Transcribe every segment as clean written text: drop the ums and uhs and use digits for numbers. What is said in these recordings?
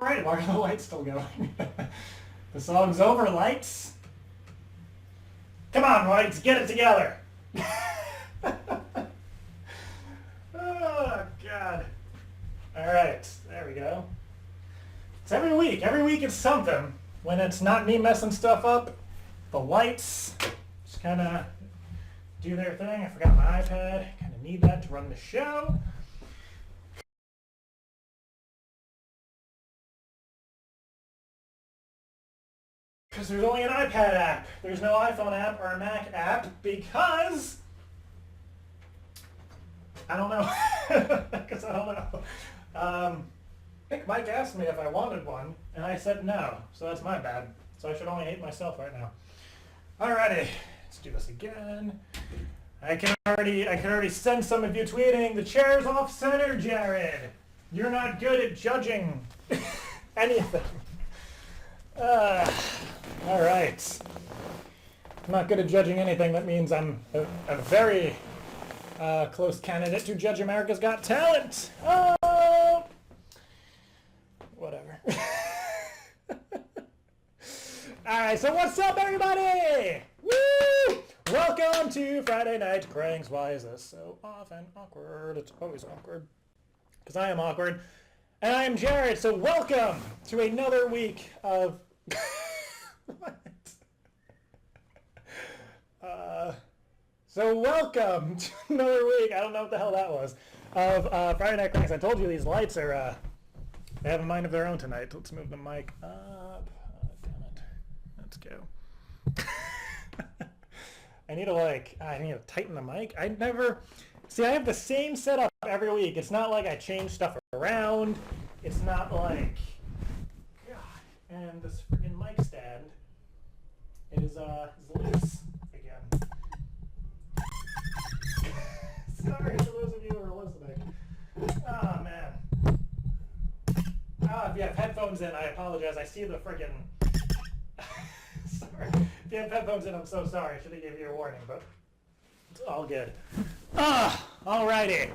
Right, why are the lights still going? The song's over, lights. Come on, lights, get it together. Oh, God. All right, there we go. It's every week. Every week it's something. When it's not me messing stuff up, the lights just kind of do their thing. I forgot my iPad. Kind of need that to run the show. Because there's only an iPad app. There's no iPhone app or a Mac app because I don't know. Because I don't know. I think Mike asked me if I wanted one, and I said no. So that's my bad. So I should only hate myself right now. Alrighty, let's do this again. I can already sense some of you tweeting, the chair's off center, Jared. You're not good at judging anything. All right. I'm not good at judging anything. That means I'm a very close candidate to Judge America's Got Talent. Oh, whatever. All right, so what's up, everybody? Woo! Welcome to Friday Night Pranks. Why is this so often awkward? It's always awkward. Because I am awkward. And I am Jared, so welcome to another week of... What? So welcome to another week, I don't know what the hell that was, of Friday Night Pranks. I told you these lights are, they have a mind of their own tonight. Let's move the mic up. Oh, damn it. Let's go. I need to tighten the mic. I have the same setup every week. It's not like I change stuff around. It's not like, God, and this freaking mic stand is loose again. Sorry for those of you who are listening. Oh, man. If you have headphones in, I apologize. I see the friggin'... Sorry. If you have headphones in, I'm so sorry. I should have given you a warning, but it's all good. Alrighty.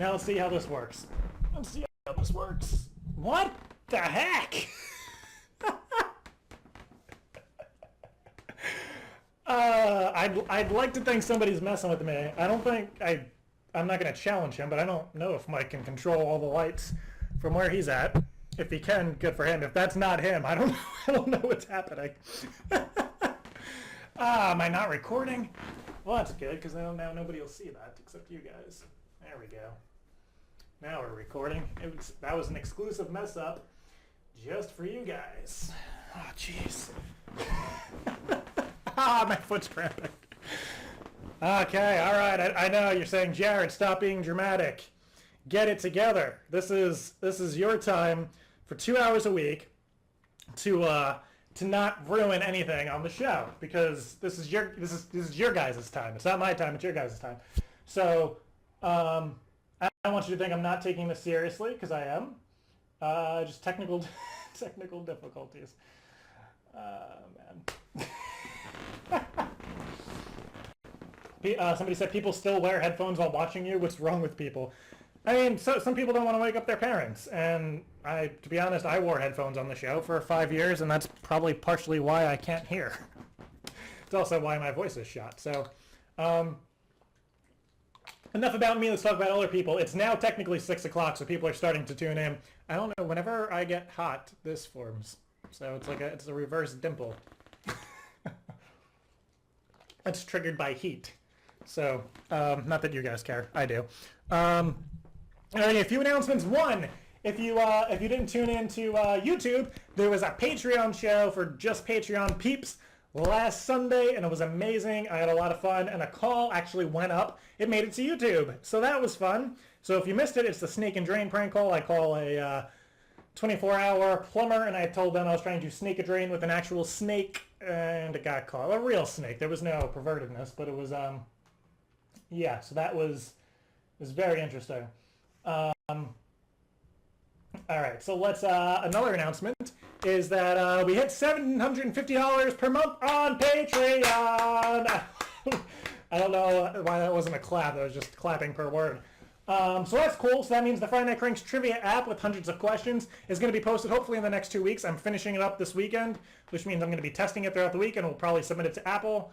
Now let's see how this works. Let's see how this works. What the heck? I'd like to think somebody's messing with me. I'm not going to challenge him, but I don't know if Mike can control all the lights from where he's at. If he can, good for him. If that's not him, I don't know what's happening. Am I not recording? Well, that's good, because now nobody will see that except you guys. There we go. Now we're recording. That was an exclusive mess up just for you guys. Oh, jeez. My foot's cramping. Okay, all right. I know you're saying, Jared, stop being dramatic. Get it together. This is your time for 2 hours a week to not ruin anything on the show, because this is your guys' time. It's not my time. It's your guys' time. So I want you to think I'm not taking this seriously, because I am. Just technical difficulties. Man. Somebody said people still wear headphones while watching you. What's wrong with people? I mean, some people don't want to wake up their parents, and to be honest, I wore headphones on the show for 5 years, and that's probably partially why I can't hear. It's also why my voice is shot. So, enough about me. Let's talk about other people. It's now technically 6 o'clock, so people are starting to tune in. I don't know. Whenever I get hot, this forms. So it's a reverse dimple. It's triggered by heat. So, not that you guys care. I do. A few announcements. One, if you didn't tune into YouTube, there was a Patreon show for just Patreon peeps last Sunday, and it was amazing. I had a lot of fun, and a call actually went up. It made it to YouTube, so that was fun. So if you missed it, it's the snake and drain prank call. I call a 24-hour plumber, and I told them I was trying to snake a drain with an actual snake, and it got caught. A real snake. There was no pervertedness, but it was, yeah, so that was very interesting. All right, so let's, another announcement is that we hit $750 per month on Patreon. I don't know why that wasn't a clap. That was just clapping per word. So that's cool. So that means the Friday Night Cranks trivia app with hundreds of questions is going to be posted hopefully in the next 2 weeks. I'm finishing it up this weekend, which means I'm going to be testing it throughout the week, and we'll probably submit it to Apple.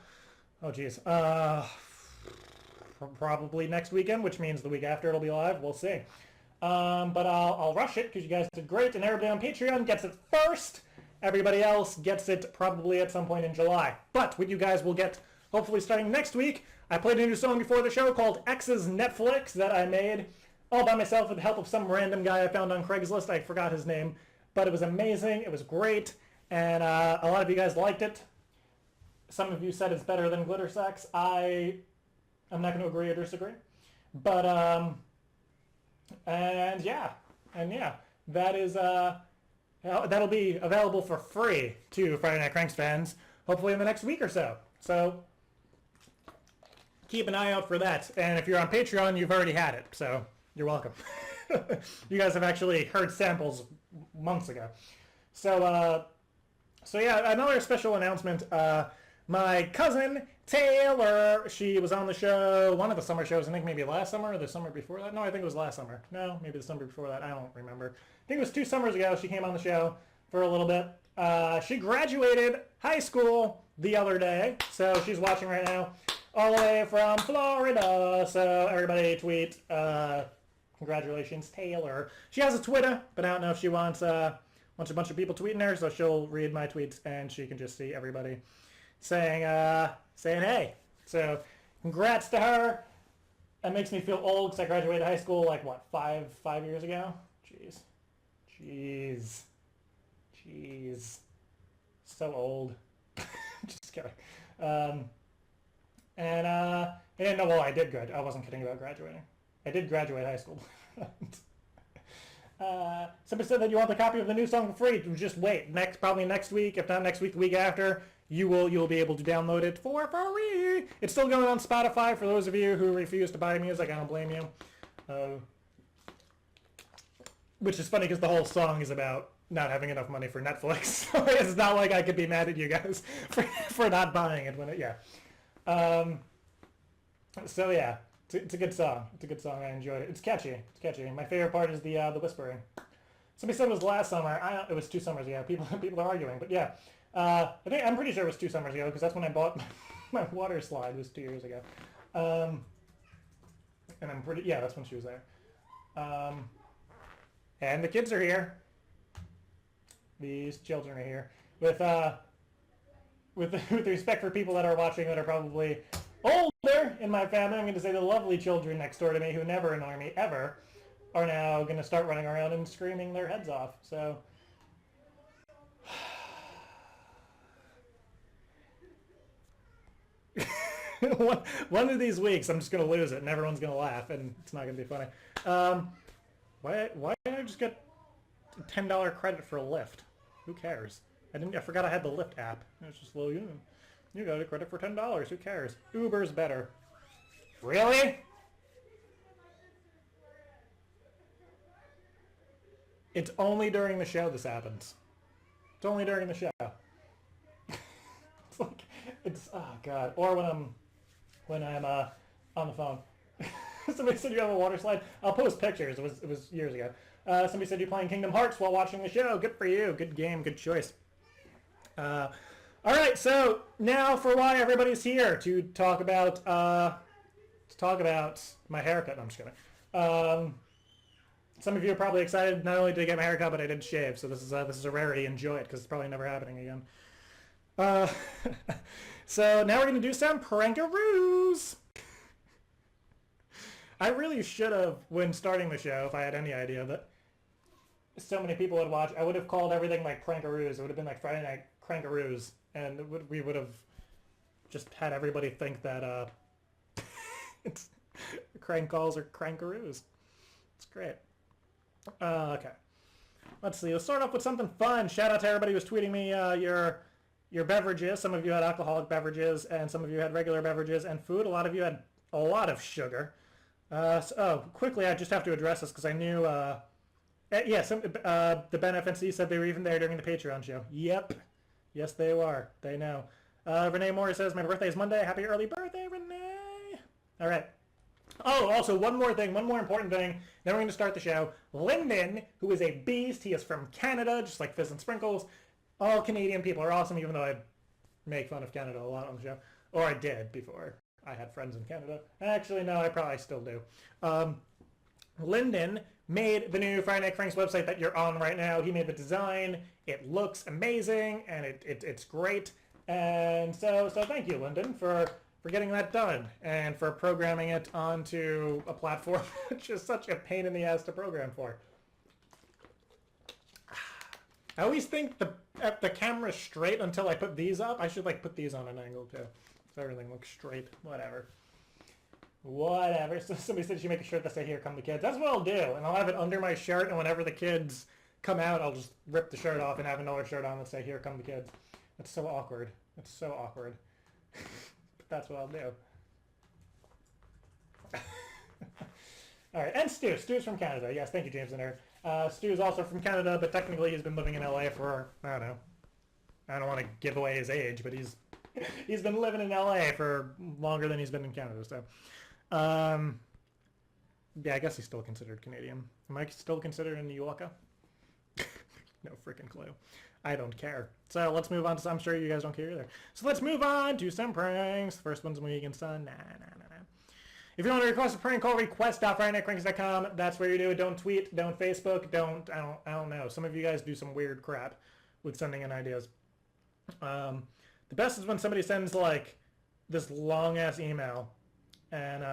Oh, geez. Probably next weekend, which means the week after it'll be live. We'll see. But I'll rush it because you guys did great, and everybody on Patreon gets it first. Everybody else gets it probably at some point in July. But what you guys will get hopefully starting next week, I played a new song before the show called X's Netflix that I made all by myself with the help of some random guy I found on Craigslist. I forgot his name, but it was amazing. It was great, and a lot of you guys liked it. Some of you said it's better than Glitter Sex. I'm not going to agree or disagree, but and yeah, that is that'll be available for free to Friday Night Cranks fans, hopefully in the next week or so. So keep an eye out for that. And if you're on Patreon, you've already had it, so you're welcome. You guys have actually heard samples months ago. So yeah, another special announcement. My cousin Taylor, she was on the show, one of the summer shows, I think maybe last summer or the summer before that. No, I think it was last summer. No, maybe the summer before that. I don't remember. I think it was 2 summers ago she came on the show for a little bit. She graduated high school the other day, so she's watching right now, all the way from Florida. So everybody tweet, congratulations, Taylor. She has a Twitter, but I don't know if she wants a bunch of people tweeting her, so she'll read my tweets and she can just see everybody saying hey. So congrats to her. That makes me feel old because I graduated high school like what, five years ago? Jeez. So old. Just kidding. No, well, I did graduate. I wasn't kidding about graduating. I did graduate high school. Somebody said that you want the copy of the new song for free. Just wait. Probably next week, if not next week, the week after, you'll be able to download it for free. It's still going on Spotify for those of you who refuse to buy music. I don't blame you. Which is funny because the whole song is about not having enough money for Netflix. So it's not like I could be mad at you guys for not buying it when it, yeah. So yeah, it's a good song. It's a good song. I enjoyed it. It's catchy. My favorite part is the whispering. Somebody said it was last summer. It was 2 summers ago. People are arguing, but yeah. I'm pretty sure it was 2 summers ago because that's when I bought my water slide. It was 2 years ago. And that's when she was there. And the kids are here. These children are here. With respect for people that are watching that are probably older in my family, I'm going to say the lovely children next door to me who never annoy me ever are now going to start running around and screaming their heads off. So one of these weeks I'm just going to lose it and everyone's going to laugh and it's not going to be funny. Why did I just get a $10 credit for a Lyft? Who cares? I forgot I had the Lyft app. It's just, well, you got a credit for $10. Who cares? Uber's better. Really? It's only during the show this happens. It's only during the show. Oh god. Or when I'm on the phone. Somebody said you have a water slide. I'll post pictures. It was years ago. Somebody said you're playing Kingdom Hearts while watching the show. Good for you. Good game. Good choice. All right. So now for why everybody's here to talk about my haircut. No, I'm just kidding. Some of you are probably excited. Not only did I get my haircut, but I did shave. So this is a rarity. Enjoy it because it's probably never happening again. So now we're gonna do some prankaroos. I really should have, when starting the show, if I had any idea that so many people would watch, I would have called everything like prankaroos. It would have been like Friday Night Crankaroos, and we would have just had everybody think that it's crank calls or crankaroos. It's great. Okay. Let's see. Let's start off with something fun. Shout out to everybody who's tweeting me your beverages. Some of you had alcoholic beverages, and some of you had regular beverages and food. A lot of you had a lot of sugar. Quickly, I just have to address this because I knew, the Ben FNC said they were even there during the Patreon show. Yep. Yes, they were. They know. Renee Moore says, my birthday is Monday. Happy early birthday, Renee. All right. Oh, also one more thing, one more important thing. Then we're going to start the show. Lyndon, who is a beast, he is from Canada, just like Fizz and Sprinkles. All Canadian people are awesome, even though I make fun of Canada a lot on the show. Or I did before I had friends in Canada. Actually, no, I probably still do. Lyndon made the new Friday Night Franks website that you're on right now. He made the design. It looks amazing, and it's great. And so thank you, Lyndon, for getting that done and for programming it onto a platform which is such a pain in the ass to program for. I always think the camera's straight until I put these up. I should like put these on an angle too, so everything looks straight. Whatever. So somebody said you make a shirt that say "Here come the kids." That's what I'll do, and I'll have it under my shirt. And whenever the kids come out, I'll just rip the shirt off and have another shirt on that say "Here come the kids." That's so awkward. It's so awkward. But that's what I'll do. All right, and Stu. Stu's from Canada. Yes, thank you, James and Nerd. Stu's also from Canada, but technically he's been living in LA for, I don't know. I don't want to give away his age, but he's been living in LA for longer than he's been in Canada. So, yeah, I guess he's still considered Canadian. Am I still considered a New Yorker? No freaking clue. I don't care. So let's move on to. I'm sure you guys don't care either. So let's move on to some pranks. First one's Mohegan Sun. Nah. If you want to request a prank call, request.FridayNightPranks.com. That's where you do it. Don't tweet. Don't Facebook. I don't know. Some of you guys do some weird crap with sending in ideas. The best is when somebody sends like this long ass email, and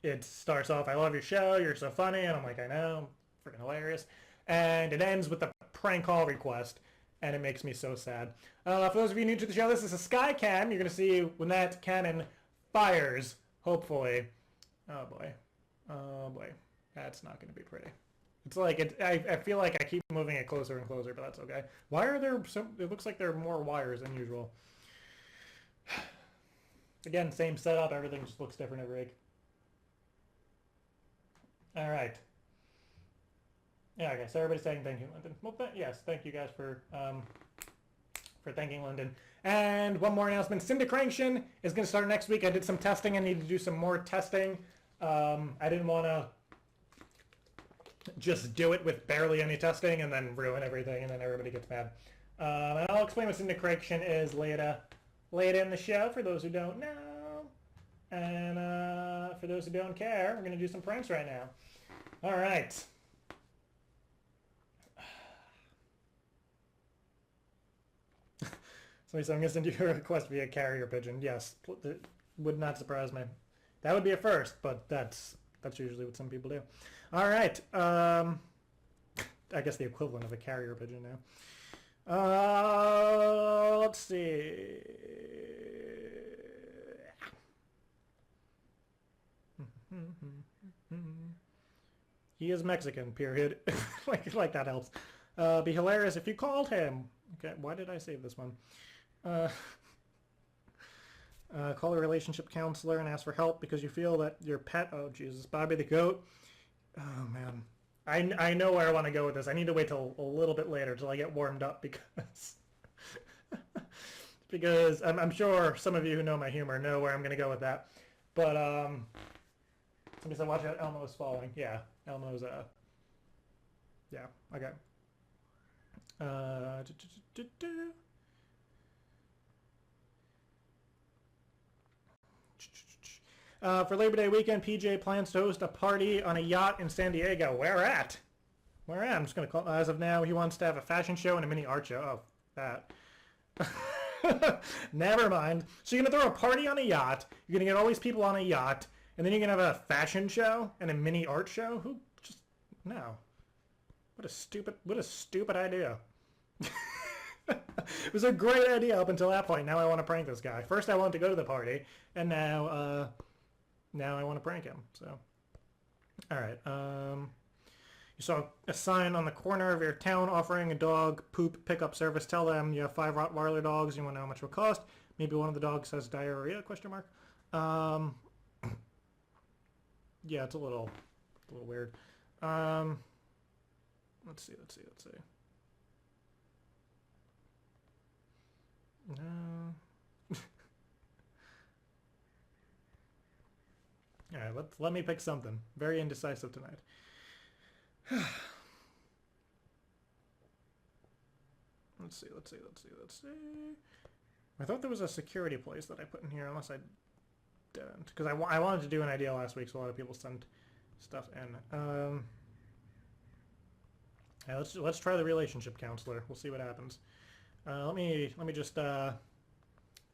it starts off, "I love your show. You're so funny," and I'm like, "I know, freaking hilarious." And it ends with a prank call request, and it makes me so sad. For those of you new to the show, this is a Skycam. You're going to see when that cannon fires, hopefully. Oh boy. That's not going to be pretty. It's like, I feel like I keep moving it closer and closer, but that's okay. Why are there it looks like there are more wires than usual. Again, same setup, everything just looks different every week. All right. Yeah, okay, so everybody's saying thank you, Lyndon. Well, yes, thank you guys for thanking Lyndon. And one more announcement. Syndicration is going to start next week. I did some testing. I need to do some more testing. I didn't want to just do it with barely any testing and then ruin everything and then everybody gets mad. And I'll explain what syndicration is later in the show for those who don't know. And for those who don't care, we're going to do some pranks right now. All right. Somebody said, "I'm going to send you a request via carrier pigeon." Yes, it would not surprise me. That would be a first, but that's usually what some people do. All right. I guess the equivalent of a carrier pigeon now. Let's see. He is Mexican, period. like that helps. Be hilarious if you called him. Okay, why did I save this one? Call a relationship counselor and ask for help because you feel that your pet... Oh, Jesus. Bobby the goat. Oh, man. I know where I want to go with this. I need to wait till a little bit later till I get warmed up because... because I'm sure some of you who know my humor know where I'm going to go with that. But, somebody said, "Watch out, Elmo's falling." Yeah, Elmo's, yeah, okay. For Labor Day weekend, PJ plans to host a party on a yacht in San Diego. Where at? I'm just going to call. As of now, he wants to have a fashion show and a mini art show. Oh, that. Never mind. So you're going to throw a party on a yacht. You're going to get all these people on a yacht. And then you're going to have a fashion show and a mini art show? Who just... No. What a stupid idea. It was a great idea up until that point. Now I want to prank this guy. First I wanted to go to the party, and now I want to prank him. So, all right. You saw a sign on the corner of your town offering a dog poop pickup service. Tell them you have 5 Rottweiler dogs. You want to know how much it will cost. Maybe one of the dogs has diarrhea? Question mark. Yeah, it's a little weird. Let's see. No. All right, let me pick something. Very indecisive tonight. Let's see. I thought there was a security place that I put in here, unless I didn't. Because I wanted to do an idea last week, so a lot of people sent stuff in. Yeah, let's try the relationship counselor. We'll see what happens. Let me just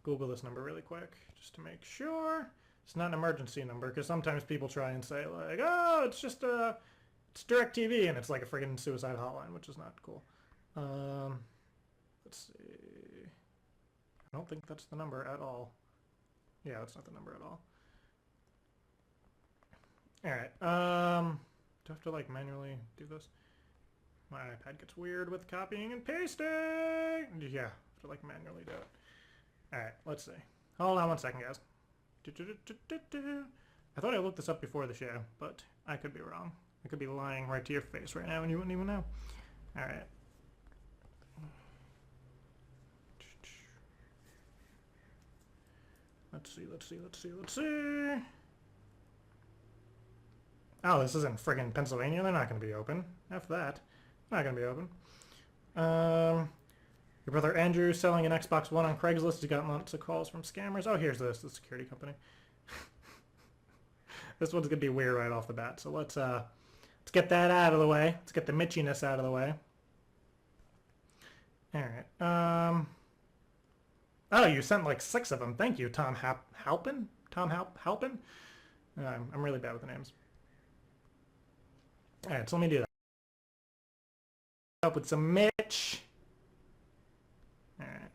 Google this number really quick, just to make sure it's not an emergency number. Because sometimes people try and say like, oh, it's just it's DirecTV, and it's like a friggin' suicide hotline, which is not cool. Let's see. I don't think that's the number at all. Yeah, that's not the number at all. All right. Do I have to like manually do this? My iPad gets weird with copying and pasting. Yeah, I have to like manually do it. All right, let's see. Hold on one second, guys. I thought I looked this up before the show, but I could be wrong. I could be lying right to your face right now and you wouldn't even know. All right. Let's see. Oh, this isn't friggin' Pennsylvania. They're not going to be open. F that. Not going to be open. Your brother Andrew selling an Xbox One on Craigslist. He got lots of calls from scammers. Oh, here's the security company. This one's going to be weird right off the bat. So let's get that out of the way. Let's get the Mitchiness out of the way. All right. Oh, you sent like 6 of them. Thank you, Tom Halpin. Halpin. I'm really bad with the names. All right, so let me do that. Up with some Mitch. All right.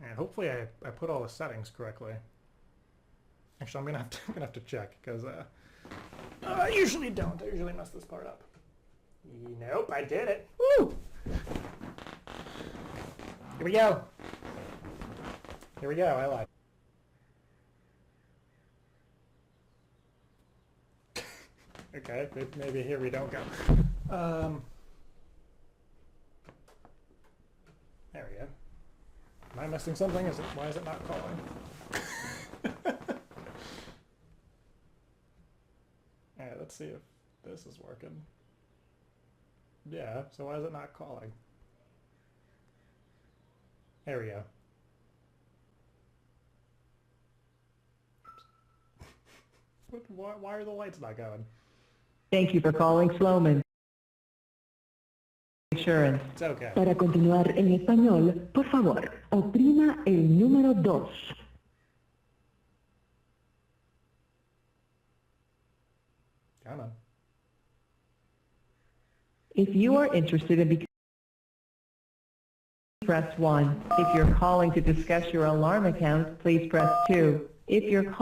And hopefully I put all the settings correctly. Actually, I'm gonna have to check because I usually don't. I usually mess this part up. Nope, I did it. Woo! Here we go. I lied. Okay, maybe here we don't go. There we go. Am I missing something? Why is it not calling? Alright, let's see if this is working. Yeah, so why is it not calling? There we go. Why are the lights not going? Thank you for calling Sloman Insurance. It's okay. Para continuar en español, por favor, oprima el número 2. Come on. If you are interested in becoming, press 1. If you're calling to discuss your alarm account, please press 2. If you're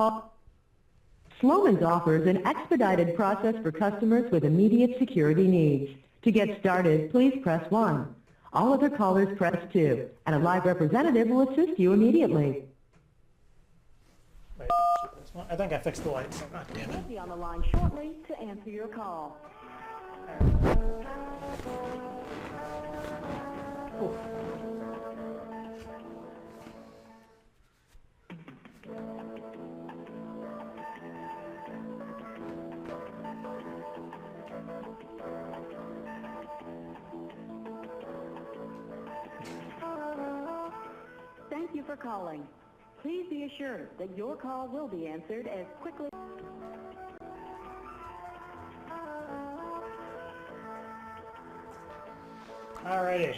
Sloman's offers an expedited process for customers with immediate security needs. To get started, please press 1. All other callers press 2, and a live representative will assist you immediately. Wait, I think I fixed the lights. Oh, damn it. We'll be on the line shortly to answer your call. Ooh. Thank you for calling. Please be assured that your call will be answered as quickly. Alrighty.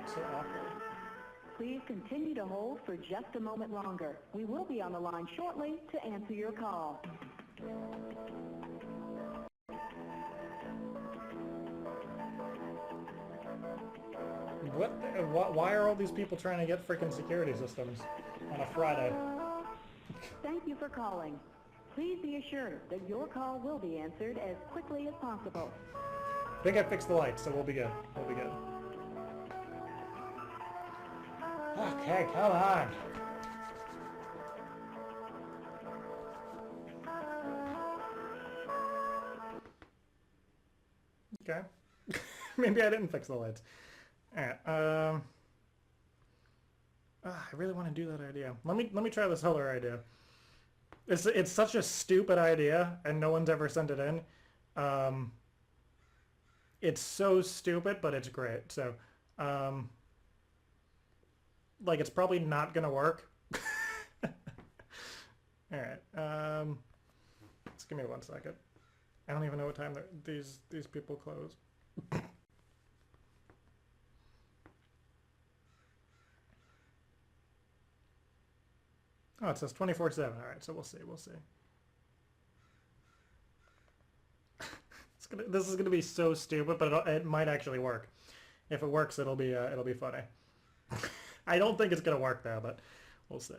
So awkward. Please continue to hold for just a moment longer. We will be on the line shortly to answer your call. Why are all these people trying to get freaking security systems on a Friday? Thank you for calling. Please be assured that your call will be answered as quickly as possible. I think I fixed the lights, so we'll be good. We'll be good. Okay, come on. Okay. Maybe I didn't fix the lights. Alright, I really want to do that idea. Let me try this other idea. It's such a stupid idea, and no one's ever sent it in. It's so stupid, but it's great. So, like, it's probably not gonna work. All right. Just give me 1 second. I don't even know what time these people close. Oh, it says 24/7. All right, so we'll see. We'll see. This is gonna be so stupid, but it might actually work. If it works, it'll be funny. I don't think it's gonna work though, but we'll see.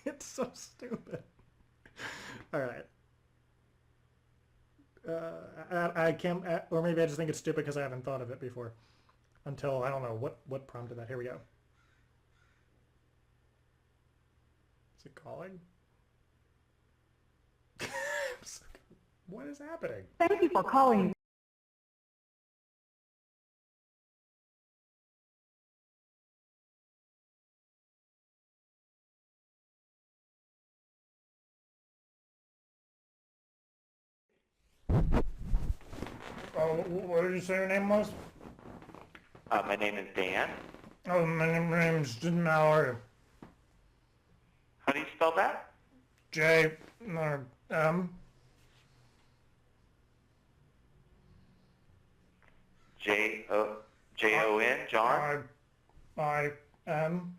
It's so stupid. All right. I can't, or maybe I just think it's stupid because I haven't thought of it before. Until, I don't know, what prompted that. Here we go. Is it calling? What is happening? Thank you for calling. Oh, what did you say your name was? My name is Dan. Oh, my name's Mallory. How do you spell that? J or M. J-O-N, John? I-M.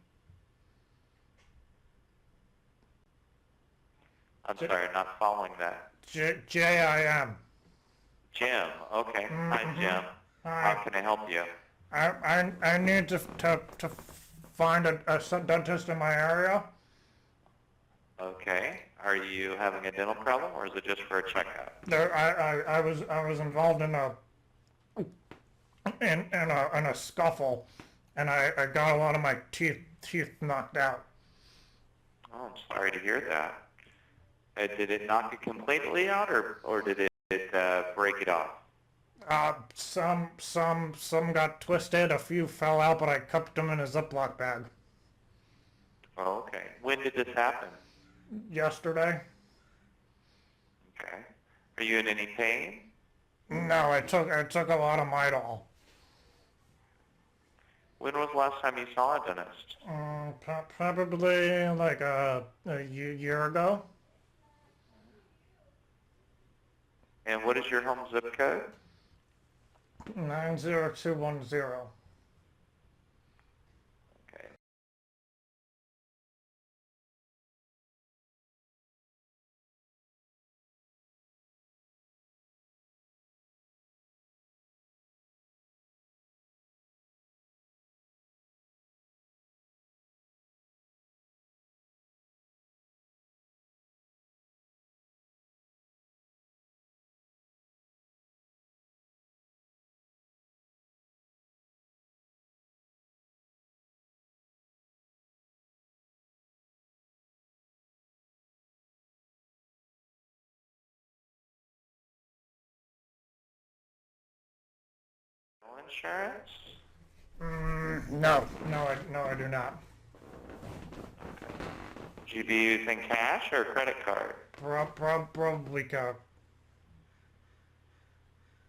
I'm sorry, not following that. J-I-M. Jim. Okay. Hi, Jim. Hi. How can I help you? I need to find a dentist in my area. Okay. Are you having a dental problem, or is it just for a checkup? I was involved in a scuffle, and I got a lot of my teeth knocked out. Oh, I'm sorry to hear that. Did it knock it completely out, or did it break it off? Some got twisted, a few fell out, but I kept them in a Ziploc bag. Oh, okay. When did this happen? Yesterday? Okay. Are you in any pain? No, I took a lot of Midol. When was the last time you saw a dentist? Probably like a year ago. And what is your home zip code? 90210. Okay. Insurance? No, I do not. Would you be using cash or credit card? Probably card.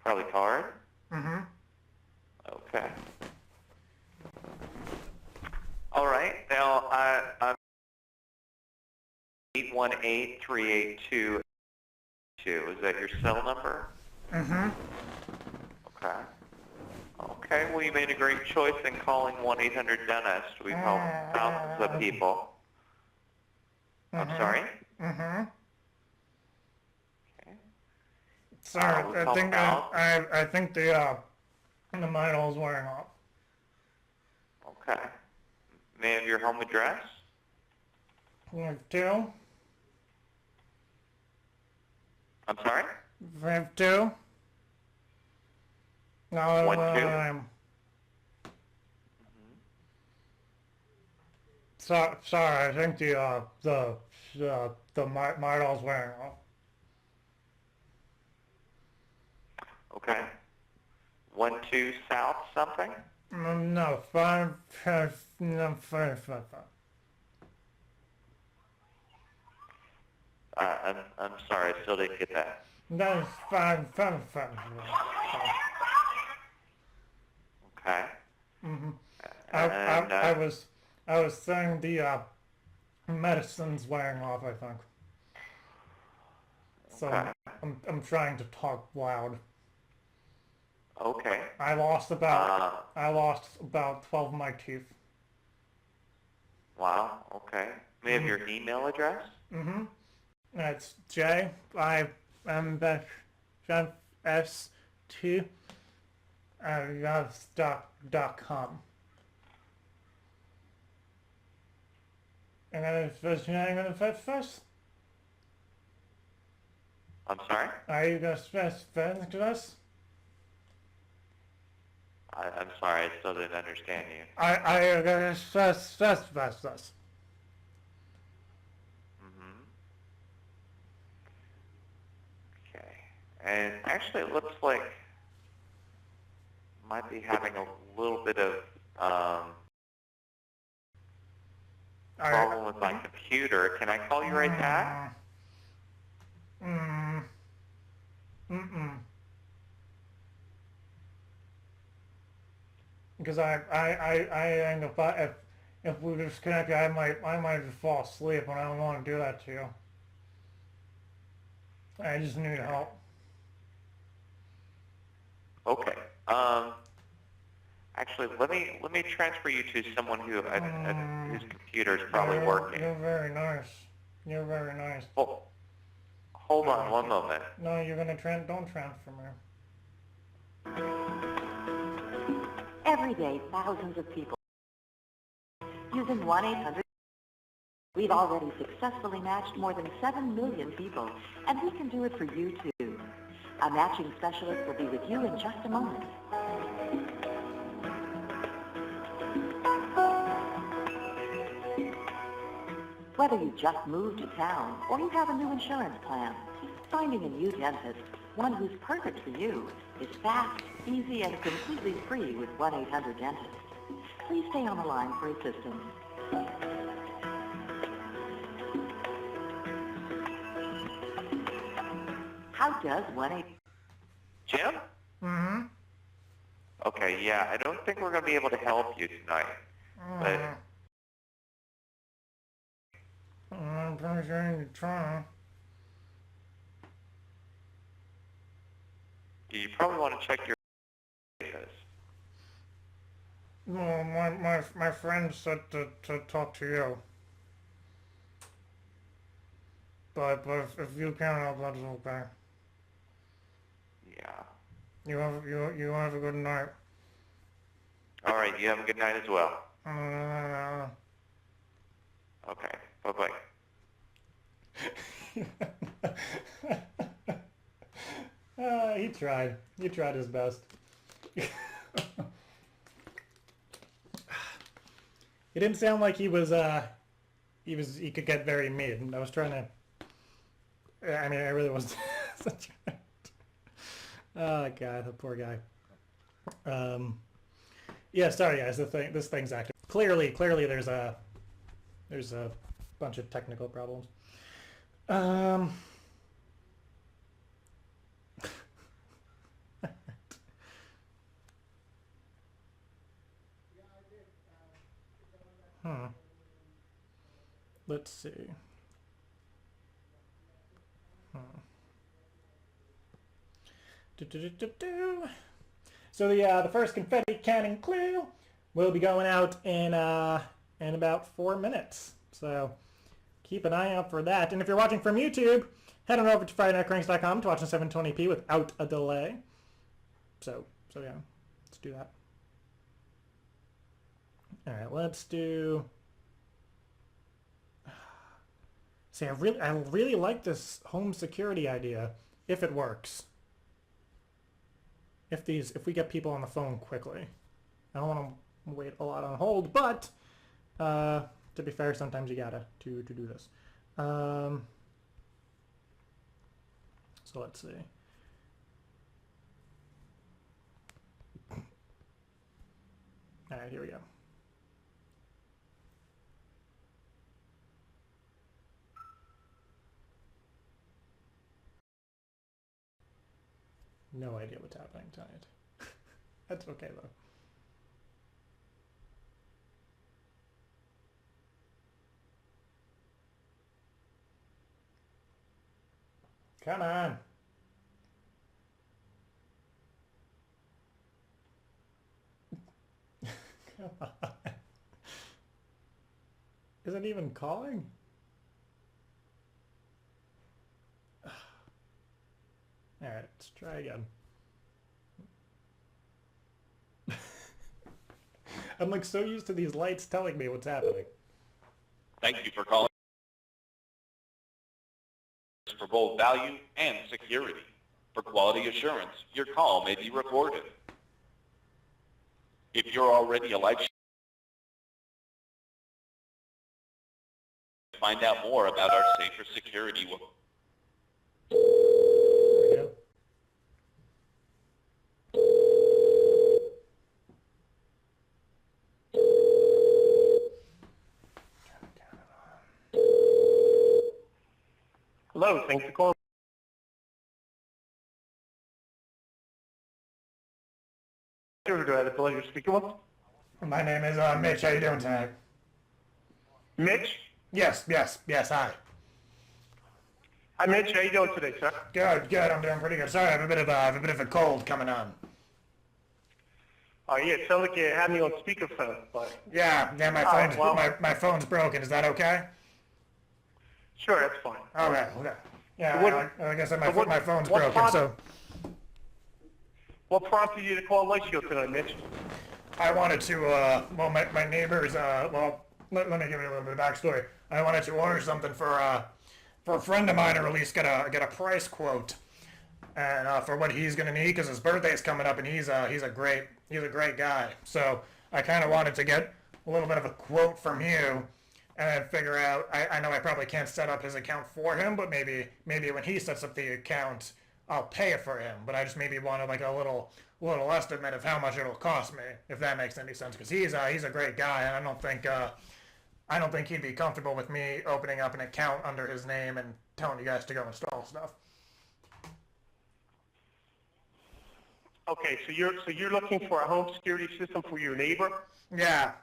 Probably card? Mm-hmm. Okay. All right. Now, I'm 818-382. Is that your cell number? Mm-hmm. Okay. Okay, well, you made a great choice in calling 1-800-DENTIST. We've helped thousands of people. I'm sorry? Mm-hmm. Okay. Sorry, we'll I help think out. I think the Midol's wearing off. Okay. May I have your home address? 2? I'm sorry? 2? No, 1, 2? Sorry, I think the Midol's wearing off. 2? 2? No, I'm sorry, I think the Midol's wearing off. Sorry, I think the Midol's wearing off. 2? 2? No, I'm sorry, I think the Midol's wearing off. Sorry, I think the Midol's wearing off. Okay. 12 South something? No, 5, no, 5. I'm sorry, I still didn't get that. That is 5. Okay. I, And, I, I was, I was saying the medicine's wearing off, I think. So okay. I'm trying to talk loud. Okay. I lost about 12 of my teeth. Wow, okay. May I have your email address? It's JIMS2 @yahoo.com. And then it's first. I'm sorry? Are you gonna spend to us? I'm sorry, I still didn't understand you. I gonna first us. Mm-hmm. Okay. And actually, it looks like might be having a little bit of problem with my computer. Can I call you right back? Because if we disconnect, I might just fall asleep, and I don't want to do that to you. I just need help. Okay. Actually, let me transfer you to someone whose computer is probably working. You're very nice. You're very nice. Oh, hold on one moment. No, you're gonna don't transfer me. Every day, thousands of people using 1-800. We've already successfully matched more than 7 million people, and we can do it for you too. A matching specialist will be with you in just a moment. Whether you just moved to town or you have a new insurance plan, finding a new dentist, one who's perfect for you, is fast, easy, and completely free with 1-800-DENTIST. Please stay on the line for assistance. How does 1-800... Jim? Mm-hmm. Okay, yeah, I don't think we're going to be able to help you tonight. But I'm pretty sure you try. you probably want to check your status. Well, my friend said to talk to you. But if you can't help, that's okay. Yeah. You have a good night. All right, you have a good night as well. Uh, Okay, bye-bye. He tried. He tried his best. It didn't sound like he could get very mean. I was trying to. I mean, I really was. Oh god, the poor guy. Yeah, sorry guys. This thing's active. Clearly, there's a bunch of technical problems. Let's see. So the first confetti cannon clue will be going out in about 4 minutes. So keep an eye out for that. And if you're watching from YouTube, head on over to FridayNightCranks.com to watch in 720p without a delay. So yeah, let's do that. All right, let's do. See, I really like this home security idea if it works. If we get people on the phone quickly. I don't want to wait a lot on hold, but to be fair, sometimes you gotta to do this. So let's see. All right, here we go. No idea what's happening tonight. That's okay though. Come on. Come on. Is it even calling? All right, let's try again. I'm like so used to these lights telling me what's happening. Thank you for calling for both value and security. For quality assurance, your call may be recorded. If you're already a life, find out more about our safer security. There we go. Hello, thanks for calling. Do I have the pleasure speaking with? My name is Mitch. How you doing tonight? Mitch? Yes, hi. Hi, Mitch. How you doing today, sir? Good. I'm doing pretty good. Sorry, I have a bit of a cold coming on. Oh, yeah, it sounds like you had me on speakerphone, but Yeah, my Oh, phone's well. my phone's broken. Is that okay? sure, that's fine. Okay. Yeah, What- like I said, so what- my phone's what broken. prompt- So What prompted you to call LifeShield tonight, Mitch? I wanted to. Well, my neighbors. Well, let me give you a little bit of backstory. I wanted to order something for a friend of mine, or at least get a price quote, and for what he's gonna need, because his birthday's coming up, and he's a great guy. So I kind of wanted to get a little bit of a quote from you, and then figure out. I know I probably can't set up his account for him, but maybe when he sets up the account, I'll pay it for him. But I just maybe wanted like a little estimate of how much it'll cost me, if that makes any sense, because he's a great guy, and I don't think he'd be comfortable with me opening up an account under his name and telling you guys to go install stuff. Okay, so you're looking for a home security system for your neighbor? Yeah.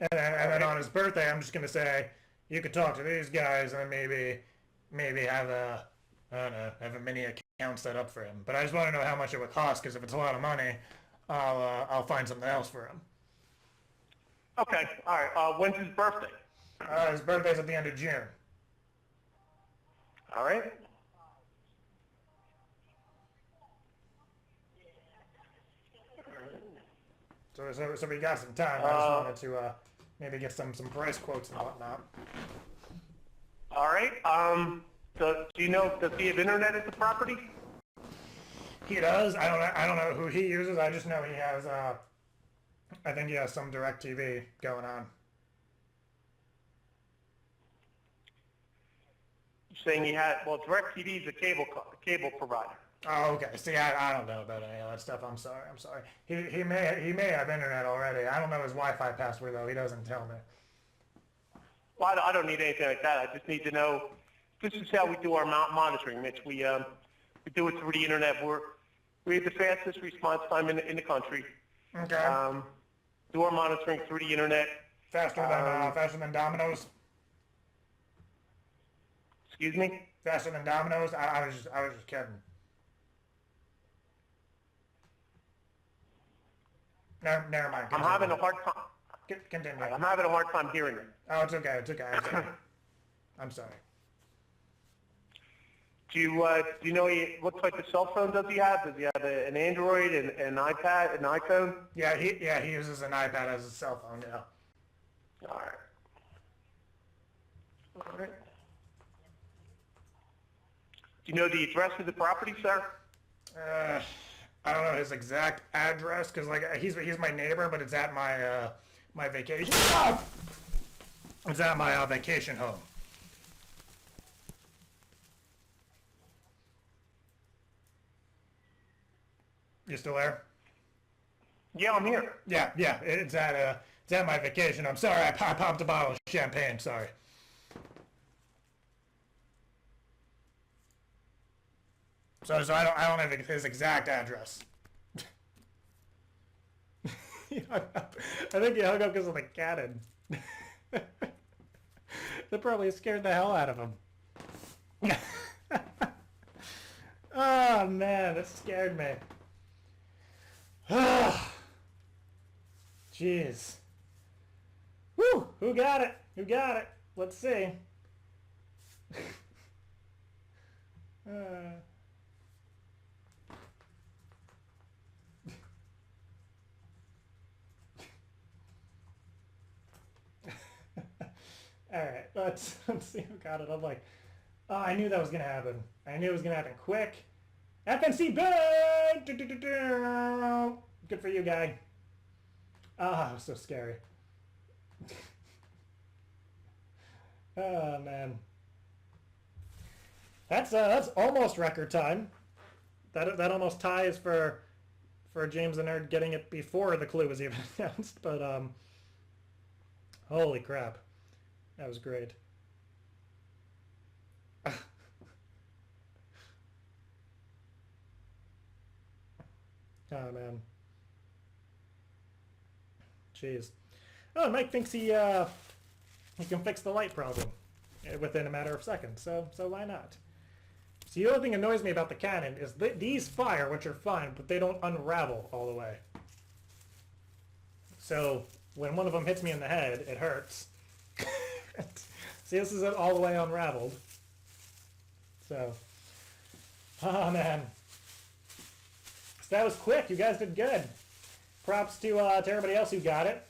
And then on his birthday, I'm just gonna say you could talk to these guys, and then maybe have a have a mini account set up for him. But I just want to know how much it would cost, because if it's a lot of money, I'll find something else for him. Okay, all right. When's his birthday? His birthday's at the end of June. All right. So we got some time. I just wanted to maybe get some price quotes and whatnot. All right. Do you know, does he have internet at the property? He does. I don't know who he uses. I just know he has. I think he has some DirecTV going on. You're saying he had, well, DirecTV is a cable provider. Oh, okay. See, I don't know about any of that stuff. I'm sorry. He may have internet already. I don't know his Wi-Fi password though. He doesn't tell me. Well, I don't need anything like that. I just need to know, this is how we do our monitoring, Mitch. We do it through the internet. We have the fastest response time in the country. Okay. Do our monitoring through the internet. Faster than Domino's. Excuse me? Faster than Domino's. I was just kidding. No, never mind. I'm having a hard time. Continue. I'm having a hard time hearing you. Oh, it's okay. I'm sorry. Do you know what type of cell phone does he have? Does he have an Android, an iPad, an iPhone? Yeah, he uses an iPad as a cell phone. Yeah. All right. All right. Do you know the address of the property, sir? I don't know his exact address, because like he's my neighbor, but it's at my my vacation. It's at my vacation home. You still there? Yeah, I'm here. Yeah, it's at my vacation. I'm sorry, I popped a bottle of champagne. Sorry. So I don't have his exact address. I think he hung up because of the cannon. That probably scared the hell out of him. Oh man, that scared me. Jeez. Woo! Who got it? Who got it? Let's see. Alright, let's see who got it. I'm like, oh, I knew that was gonna happen. I knew it was gonna happen quick. FNC bid! Good for you, guy. Ah, it was so scary. Oh man. That's almost record time. That almost ties for James the Nerd getting it before the clue was even announced, but holy crap. That was great. Oh man. Jeez. Oh, Mike thinks he can fix the light problem within a matter of seconds. So why not? See, the only thing that annoys me about the cannon is these fire, which are fine, but they don't unravel all the way. So when one of them hits me in the head, it hurts. See, this isn't all the way unraveled. So, oh man. So that was quick. You guys did good. Props to everybody else who got it.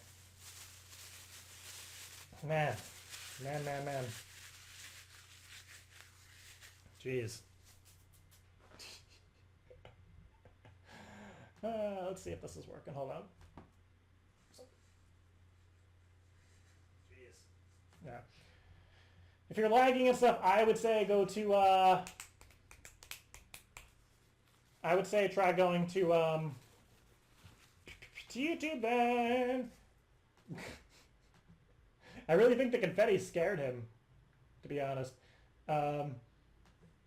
Man. Jeez. Let's see if this is working. Hold on. Jeez. Yeah. If you're lagging and stuff, I would say go to I would say try going to YouTube then. I really think the confetti scared him, to be honest.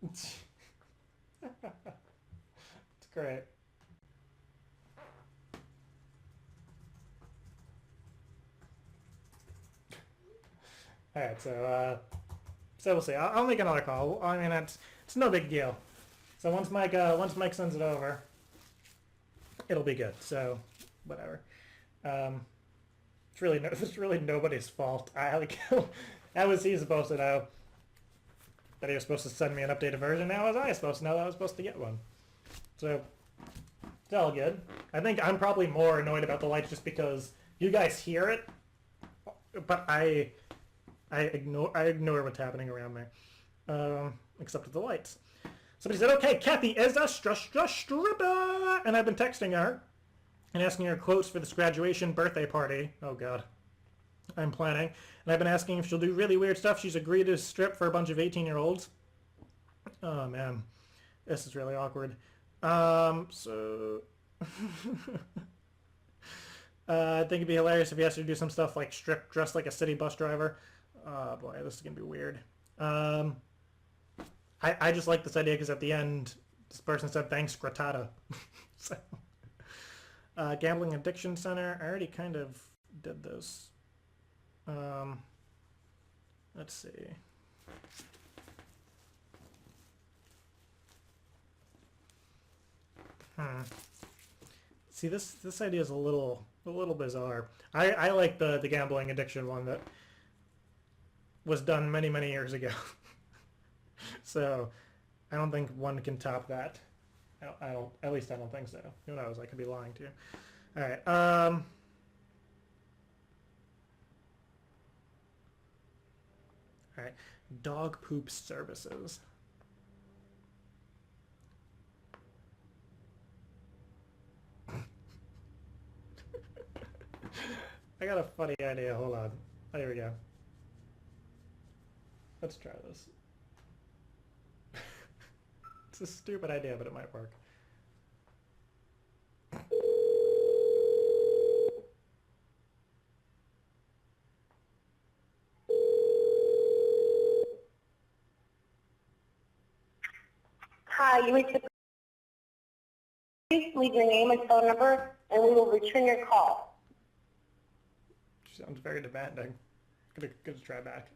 It's great. All right, so we'll see. I'll make another call. I mean, it's no big deal. So once Mike sends it over, it'll be good. So whatever. It's really nobody's fault. How was he supposed to know that he was supposed to send me an updated version? How was I supposed to know that I was supposed to get one? So it's all good. I think I'm probably more annoyed about the lights just because you guys hear it, but I ignore what's happening around me, except for the lights. Somebody said, okay, Kathy is a stripper, and I've been texting her and asking her quotes for this graduation birthday party. Oh god, I'm planning, and I've been asking if she'll do really weird stuff. She's agreed to strip for a bunch of 18-year-olds. Oh man, this is really awkward. So I think it'd be hilarious if he has to do some stuff like strip dressed like a city bus driver. Oh boy, this is gonna be weird. I just like this idea because at the end, this person said, thanks, Gratata. So, Gambling Addiction Center, I already kind of did this. Let's see. See, this idea is a little bizarre. I like the Gambling Addiction one that was done many years ago. So I don't think one can top that. At least I don't think so. Who knows? I could be lying to you. All right. All right. Dog poop services. I got a funny idea. Hold on. Oh, here we go. Let's try this. It's a stupid idea, but it might work. you reached the... Please leave your name and phone number, and we will return your call. Sounds very demanding. Gonna try back.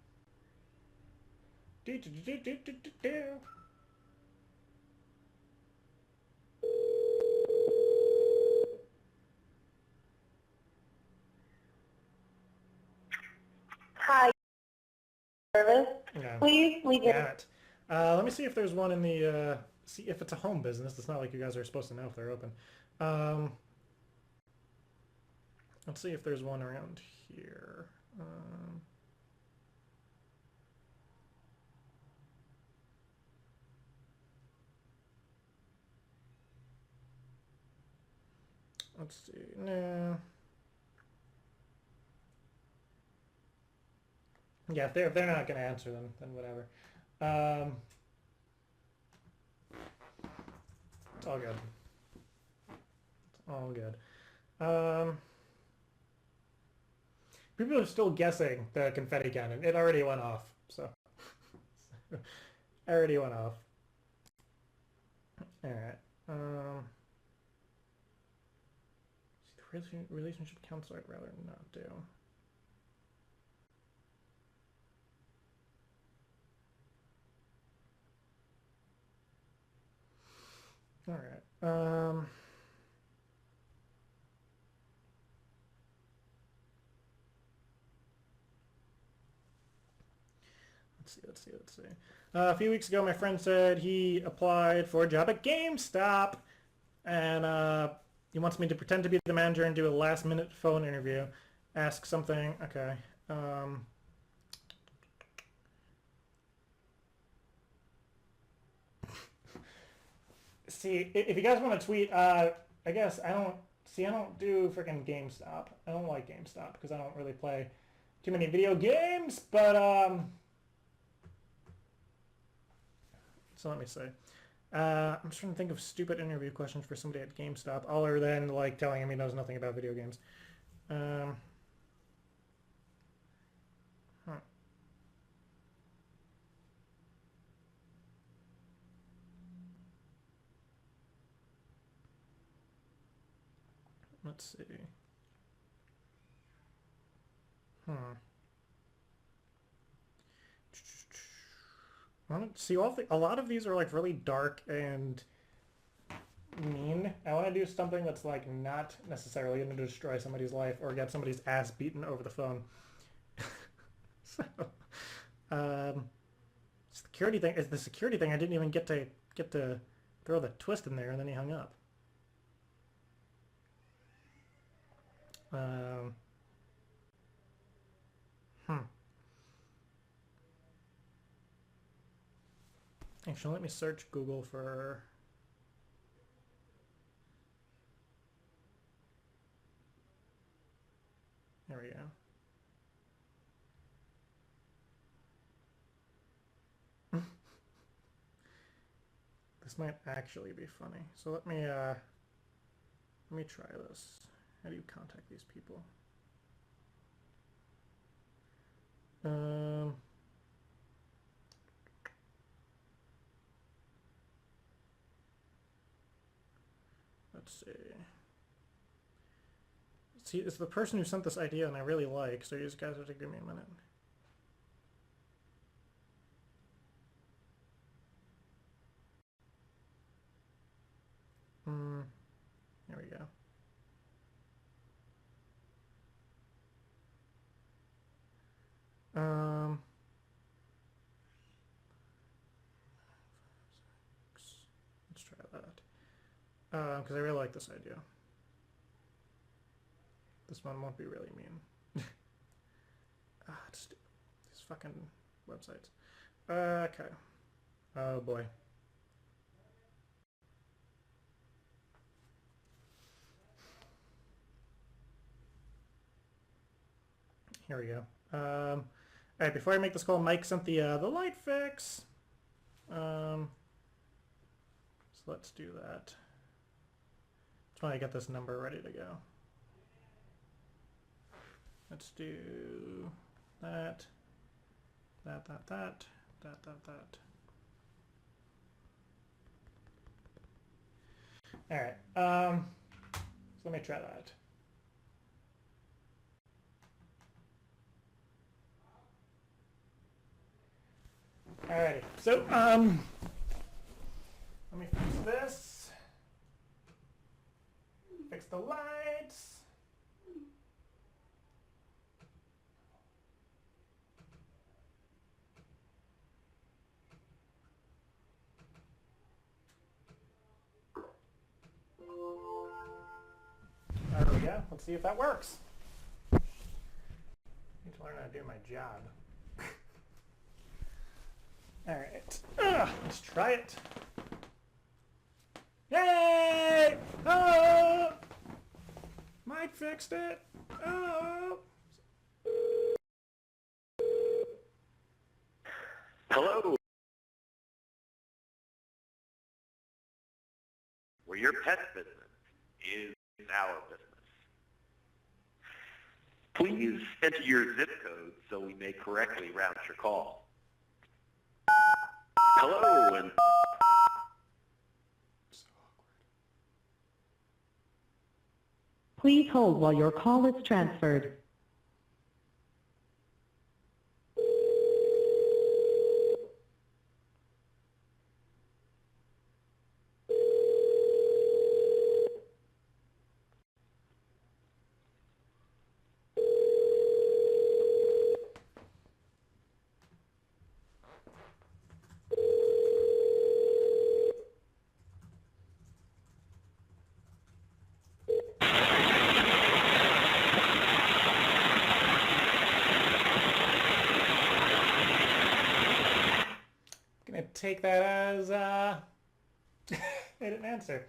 Hi, service. Yeah. Please leave your... Damn it. Let me see if there's one in the, see if it's a home business. It's not like you guys are supposed to know if they're open. Let's see if there's one around here. Let's see. No. Yeah, if they're not gonna answer them, then whatever. It's all good. It's all good. People are still guessing the confetti cannon. It already went off, so already went off. All right. The relationship counselor I'd rather not do. All right. Let's see. A few weeks ago, my friend said he applied for a job at GameStop, and he wants me to pretend to be the manager and do a last-minute phone interview. Ask something. Okay. See, if you guys want to tweet, I guess I don't do freaking GameStop. I don't like GameStop because I don't really play too many video games, but so let me see. I'm just trying to think of stupid interview questions for somebody at GameStop, other than like telling him he knows nothing about video games. Let's see. See, a lot of these are like really dark and mean. I want to do something that's like not necessarily going to destroy somebody's life or get somebody's ass beaten over the phone. So, security thing is the security thing. I didn't even get to throw the twist in there, and then he hung up. Actually, let me search Google for... There we go. This might actually be funny. So let me try this. How do you contact these people? Let's see. See, it's the person who sent this idea and I really like, so you guys have to give me a minute. There we go. Let's try that. Because I really like this idea. This one won't be really mean. It's these fucking websites. Okay. Oh boy. Here we go. All right, before I make this call, Mike sent the light fix. So let's do that. Just want to get this number ready to go. Let's do that. That. All right. So let me try that. Alrighty. So let me fix this. Fix the lights. There we go. Let's see if that works. I need to learn how to do my job. All right. Let's try it. Yay! Oh! Mike fixed it. Oh! Hello. Where your pet business is our business. Please enter your zip code so we may correctly route your call. Hello, and Please hold while your call is transferred. Gonna take that as they didn't answer.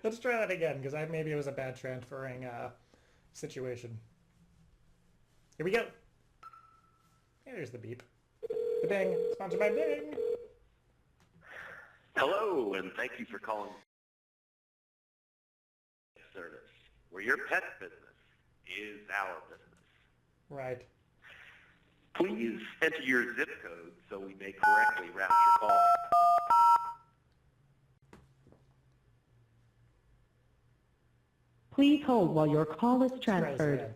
Let's try that again, because maybe it was a bad transferring situation. Here we go. Here's the beep. The Bing, sponsored by Bing. hello, and thank you for calling service. Where your pet business is our business. Right. Please enter your zip code so we may correctly route your call. Please hold while your call is Try this transferred. again.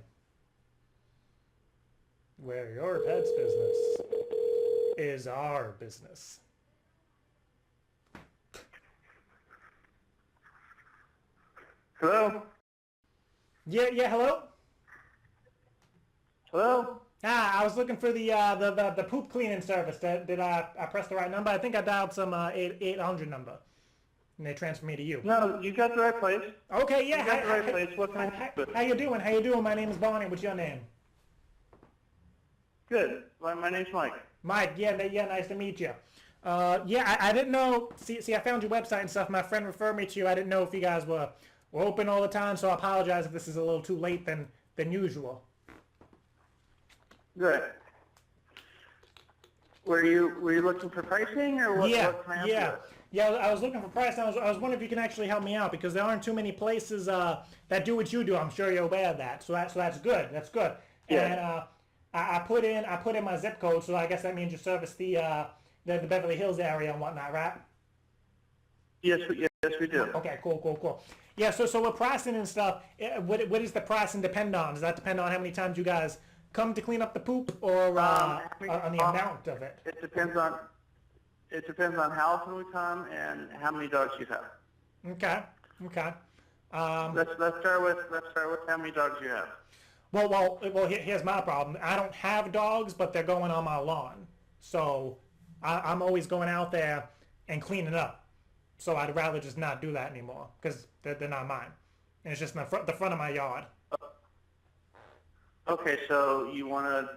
Where your pet's business is our business. Hello? Yeah, hello? Hello? I was looking for the poop cleaning service. Did I press the right number? I think I dialed some 800 number, and they transferred me to you. No, you got the right place. Okay, yeah. You got the right place. What can I do? How you doing? How you doing? My name is Bonnie. What's your name? Good. My name's Mike. Mike. Yeah, nice to meet you. Yeah, I didn't know. See, I found your website and stuff. My friend referred me to you. I didn't know if you guys were open all the time, so I apologize if this is a little too late than usual. Good. Were you looking for pricing or what? Yeah, what can I help you yeah. with? Yeah, I was looking for price. I was wondering if you can actually help me out, because there aren't too many places that do what you do. I'm sure you're aware of that. So that's good. That's good. Yeah. And I put in my zip code, so I guess that means you service the Beverly Hills area and whatnot, right? Yes, we do. Okay, cool. Yeah, so with pricing and stuff, what does the pricing depend on? Does that depend on how many times you guys come to clean up the poop, or on the amount of it? It depends on how often we come and how many dogs you have. Okay. Let's start with how many dogs you have. Well, here's my problem. I don't have dogs, but they're going on my lawn. So I'm always going out there and cleaning up. So I'd rather just not do that anymore, because they're not mine. And it's just in the front of my yard. Okay, so you wanna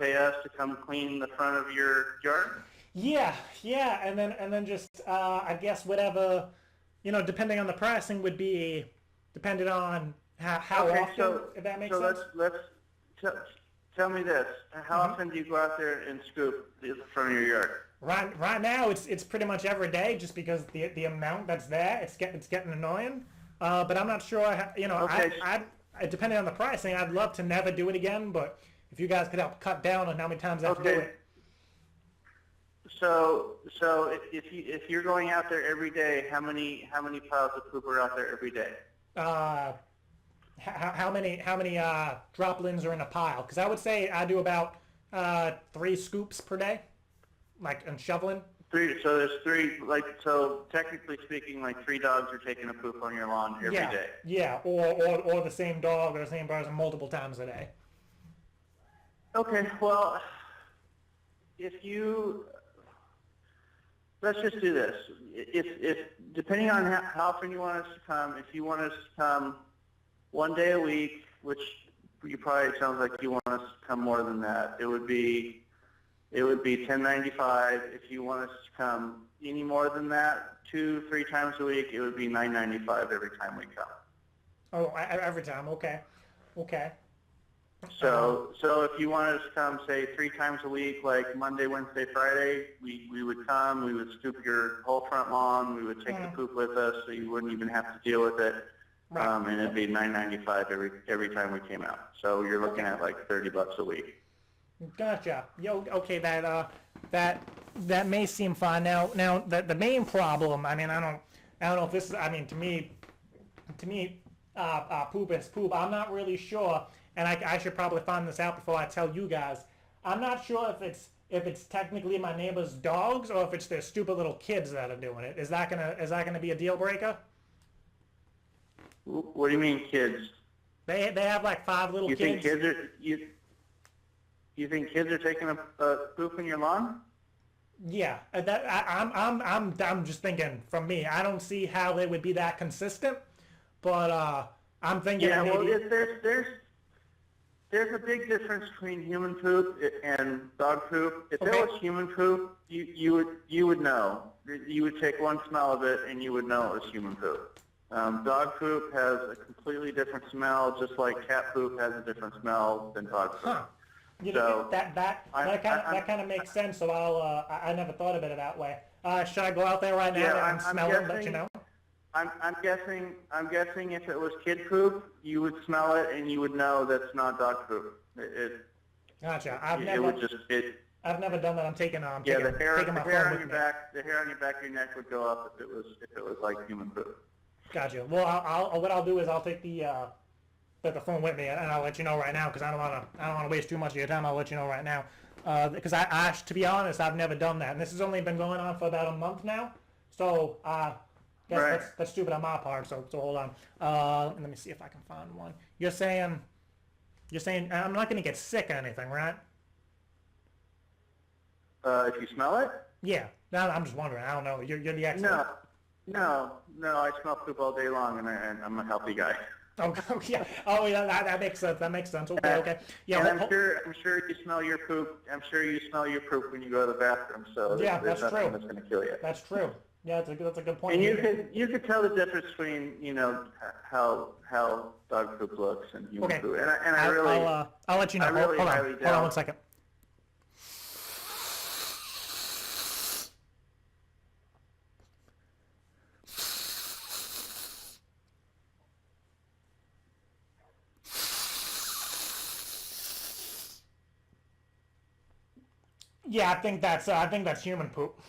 pay us to come clean the front of your yard? Yeah, and then just I guess whatever, depending on the pricing would be dependent on how Okay, often, so- if that makes So sense. let's tell me this. How often do you go out there and scoop the front of your yard? Right now, it's pretty much every day, just because the amount that's there, it's getting annoying. But I'm not sure. Okay. Depending on the pricing, I'd love to never do it again. But if you guys could help cut down on how many times I have to do Okay. it. So if you're going out there every day, how many piles of poop are out there every day? How many droplins are in a pile? Because I would say I do about 3 scoops per day, like and shoveling. 3. So there's 3. Like, so technically speaking, like 3 dogs are taking a poop on your lawn every day. Yeah, or the same dog or the same person multiple times a day. Okay, well, let's just do this. If depending on how often you want us to come, if you want us to come 1 day a week, which you probably sounds like you want us to come more than that, it would be $10.95. If you want us to come any more than that, 2-3 times a week, it would be $9.95 every time we come. Oh, every time. Okay. So if you wanted us to come, say 3 times a week, like Monday, Wednesday, Friday, we would come. We would scoop your whole front lawn. We would take the poop with us, so you wouldn't even have to deal with it. Right. And it'd be $9.95 every time we came out. So you're looking at like $30 a week. Gotcha. Okay, that may seem fine. Now the main problem. I mean, I don't know if this is. I mean, to me, poop is poop. I'm not really sure, and I should probably find this out before I tell you guys. I'm not sure if it's technically my neighbor's dogs or if it's their stupid little kids that are doing it. Is that gonna be a deal breaker? What do you mean, kids? They have like 5 little kids. You think kids are taking a poop in your lawn? Yeah, I'm just thinking from me. I don't see how they would be that consistent, but I'm thinking. Yeah, maybe... well, there's a big difference between human poop and dog poop. If Okay. it was human poop, you would know. You would take one smell of it and you would know it was human poop. Dog poop has a completely different smell, just like cat poop has a different smell than dog poop. Huh. You know, that kind of makes sense. So I never thought of it that way. Should I go out there right now and smell it and let you know? I'm guessing if it was kid poop, you would smell it and you would know that's not dog poop. Gotcha. I've never done that. I'm taking the taking hair my on phone your with me. back, the hair on your back of your neck would go up if it was like human poop. Gotcha. Well, what I'll do is I'll take the phone with me and I'll let you know right now because I don't want to waste too much of your time. I'll let you know right now because to be honest, I've never done that, and this has only been going on for about a month now. So guess Right. that's stupid on my part. So hold on. Let me see if I can find one. You're saying I'm not going to get sick or anything, right? If you smell it? Yeah. No, I'm just wondering. I don't know. You're the expert. No. I smell poop all day long, and I'm a healthy guy. Oh yeah. Oh yeah. That makes sense. Okay. Yeah. And I'm sure you smell your poop. I'm sure you smell your poop when you go to the bathroom. So Yeah, there's that's nothing true. that's going to kill you. That's true. Yeah, that's a good point. And you could tell the difference between how dog poop looks and human Okay. poop. And I really I'll let you know. I really Hold highly on doubt. 1 second. Yeah, I think that's human poop.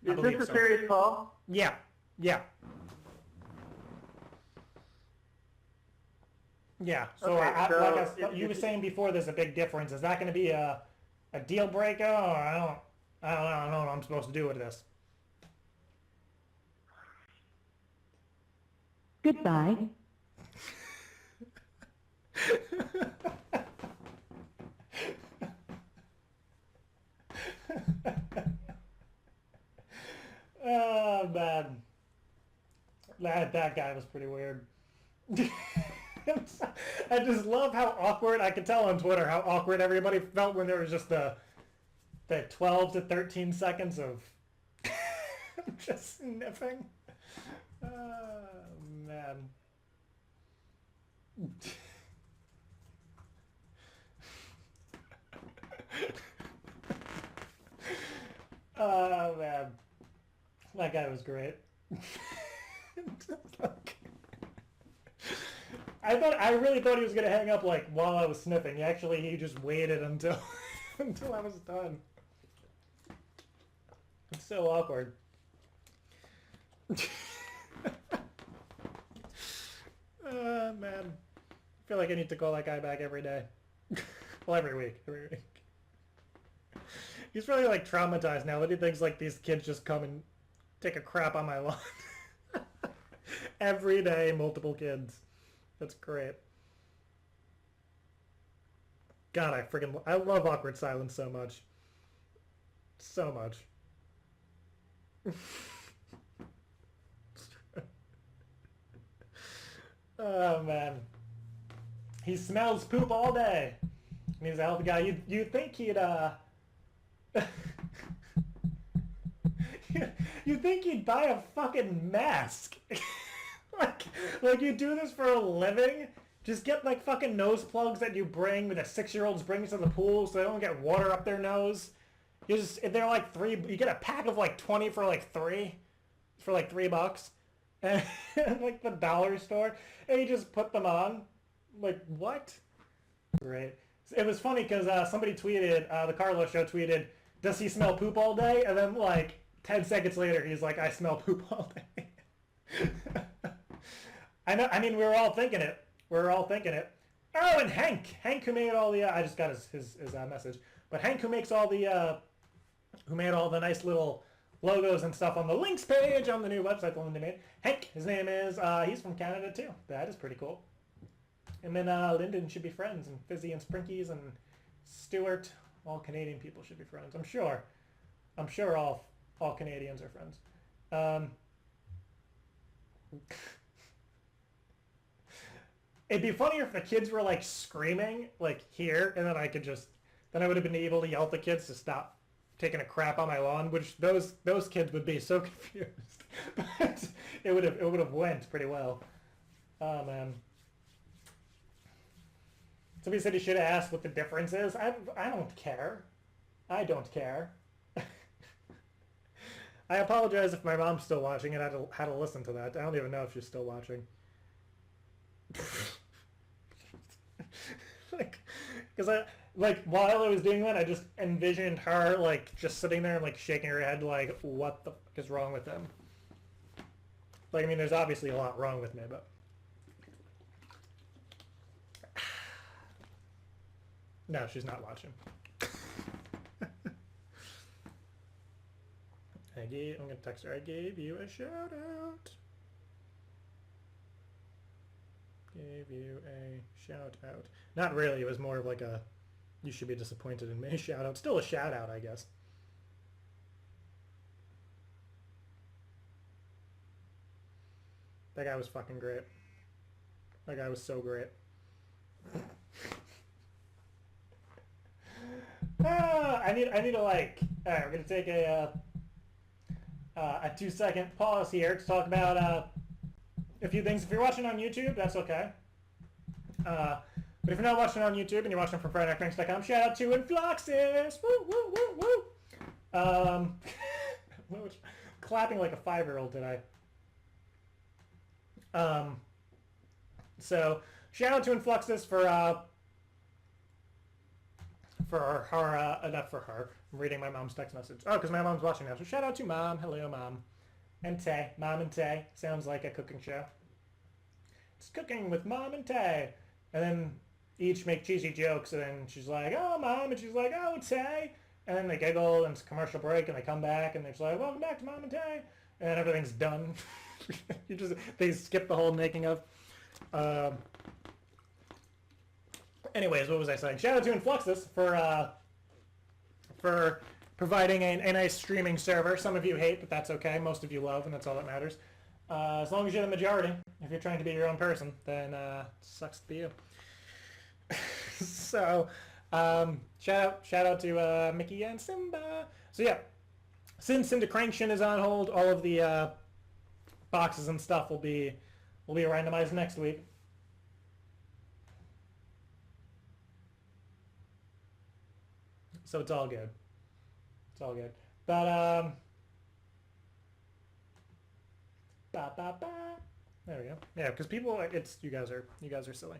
I Is believe this a so. serious call? Yeah. Yeah. So, Okay, so you were saying before, there's a big difference. Is that going to be a deal breaker, or I don't know what I'm supposed to do with this? Goodbye. Oh man, that guy was pretty weird. I just love how awkward. I could tell on Twitter how awkward everybody felt when there was just the 12 to 13 seconds of just sniffing. Oh man. Oh man, that guy was great. I really thought he was gonna hang up like while I was sniffing. He just waited until until I was done. It's so awkward. Man. I feel like I need to call that guy back every day. Well, every week. Every week. He's really like traumatized now that he thinks like these kids just come and take a crap on my lawn. Every day, multiple kids. That's great. God, I love awkward silence so much. So much. Oh man. He smells poop all day. And he's a healthy guy. You'd think he'd you'd think he'd buy a fucking mask. like you do this for a living? Just get like fucking nose plugs that you bring, that 6-year-olds bring to the pool so they don't get water up their nose. They're like you get a pack of like 20 for like $3 and like the dollar store, and you just put them on. Like, what? Great. It was funny because somebody tweeted, the Carlos show tweeted, does he smell poop all day? And then like 10 seconds later he's like, I smell poop all day. I know, I mean, we were all thinking it. Oh, and Hank who made all the, I just got his message, but Hank who makes all the, who made all the nice little logos and stuff on the links page on the new website that Linda made. Hank, his name is, he's from Canada too. That is pretty cool. And then Lyndon should be friends, and Fizzy and Sprinkies and Stuart, all Canadian people should be friends. I'm sure all Canadians are friends. It'd be funnier if the kids were like screaming like here, and then I would have been able to yell at the kids to stop taking a crap on my lawn, which those kids would be so confused. But it would have went pretty well. Oh man. Somebody said you should have asked what the difference is. I don't care. I don't care. I apologize if my mom's still watching and I had to listen to that. I don't even know if she's still watching. Like while I was doing that, I just envisioned her like just sitting there and like shaking her head like, what the fuck is wrong with them? Like, I mean, there's obviously a lot wrong with me, but no, she's not watching. I'm gonna text her. I gave you a shout out. Gave you a shout out. Not really. It was more of like a, you should be disappointed in me shout out. Still a shout out, I guess. That guy was fucking great. That guy was so great. I need to like. All right, we're gonna take a 2-second pause here to talk about a few things. If you're watching on YouTube, that's okay. But if you're not watching on YouTube and you're watching from FridayNightPranks.com, shout out to Influxus! Woo, woo, woo, woo! Clapping like a 5-year-old today. So, shout out to Influxus for her, not for her. I'm reading my mom's text message. Oh, because my mom's watching now. So shout out to Mom. Hello, Mom. And Tay. Mom and Tay. Sounds like a cooking show. It's cooking with Mom and Tay. And then each make cheesy jokes, and then she's like, oh, Mom, and she's like, oh, Tay. And then they giggle, and it's a commercial break, and they come back, and they're just like, welcome back to Mom and Tay. And everything's done. They skip the whole making of. Anyways, what was I saying? Shout out to Influxus for providing a nice streaming server. Some of you hate, but that's okay. Most of you love, and that's all that matters. As long as you're the majority. If you're trying to be your own person, then sucks to be you. So, shout out to Mickey and Simba. So yeah, since Crankshin is on hold, all of the boxes and stuff will be randomized next week. So it's all good. It's all good. But there we go. Yeah, because people, you guys are silly.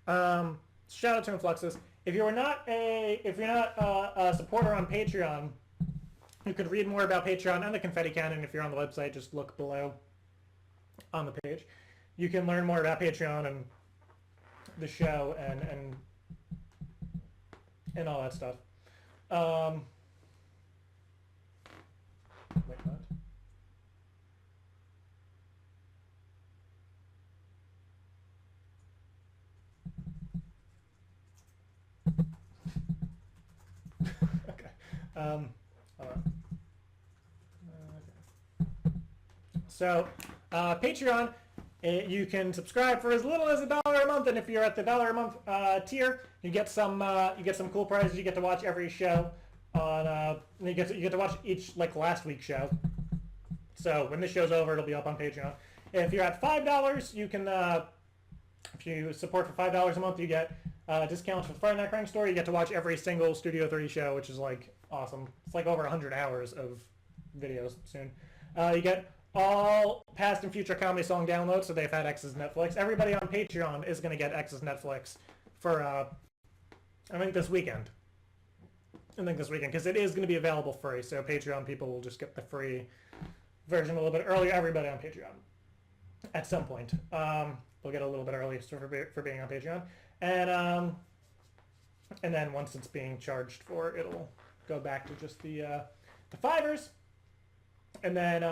So shout out to Influxus. If you're not a supporter on Patreon, you could read more about Patreon and the Confetti Cannon. If you're on the website, just look below on the page. You can learn more about Patreon and the show and all that stuff. Wait, what? Okay. Hold on. Okay. So, Patreon, you can subscribe for as little as $1 a month, and if you're at the $1 a month tier, you get some cool prizes. You get to watch every show on. You get to watch each last week's show. So when this show's over, it'll be up on Patreon. If you're at $5, you can. If you support for $5 a month, you get discounts for the Friday Night Crank Store. You get to watch every single Studio 30 show, which is awesome. It's over 100 hours of videos soon. You get all past and future Comedy Song downloads, so they've had X's Netflix. Everybody on Patreon is going to get X's Netflix for, I think this weekend. Because it is going to be available free, so Patreon people will just get the free version a little bit earlier. Everybody on Patreon. At some point. They'll get a little bit early for being on Patreon. And then once it's being charged for, it'll go back to just the $5. And then,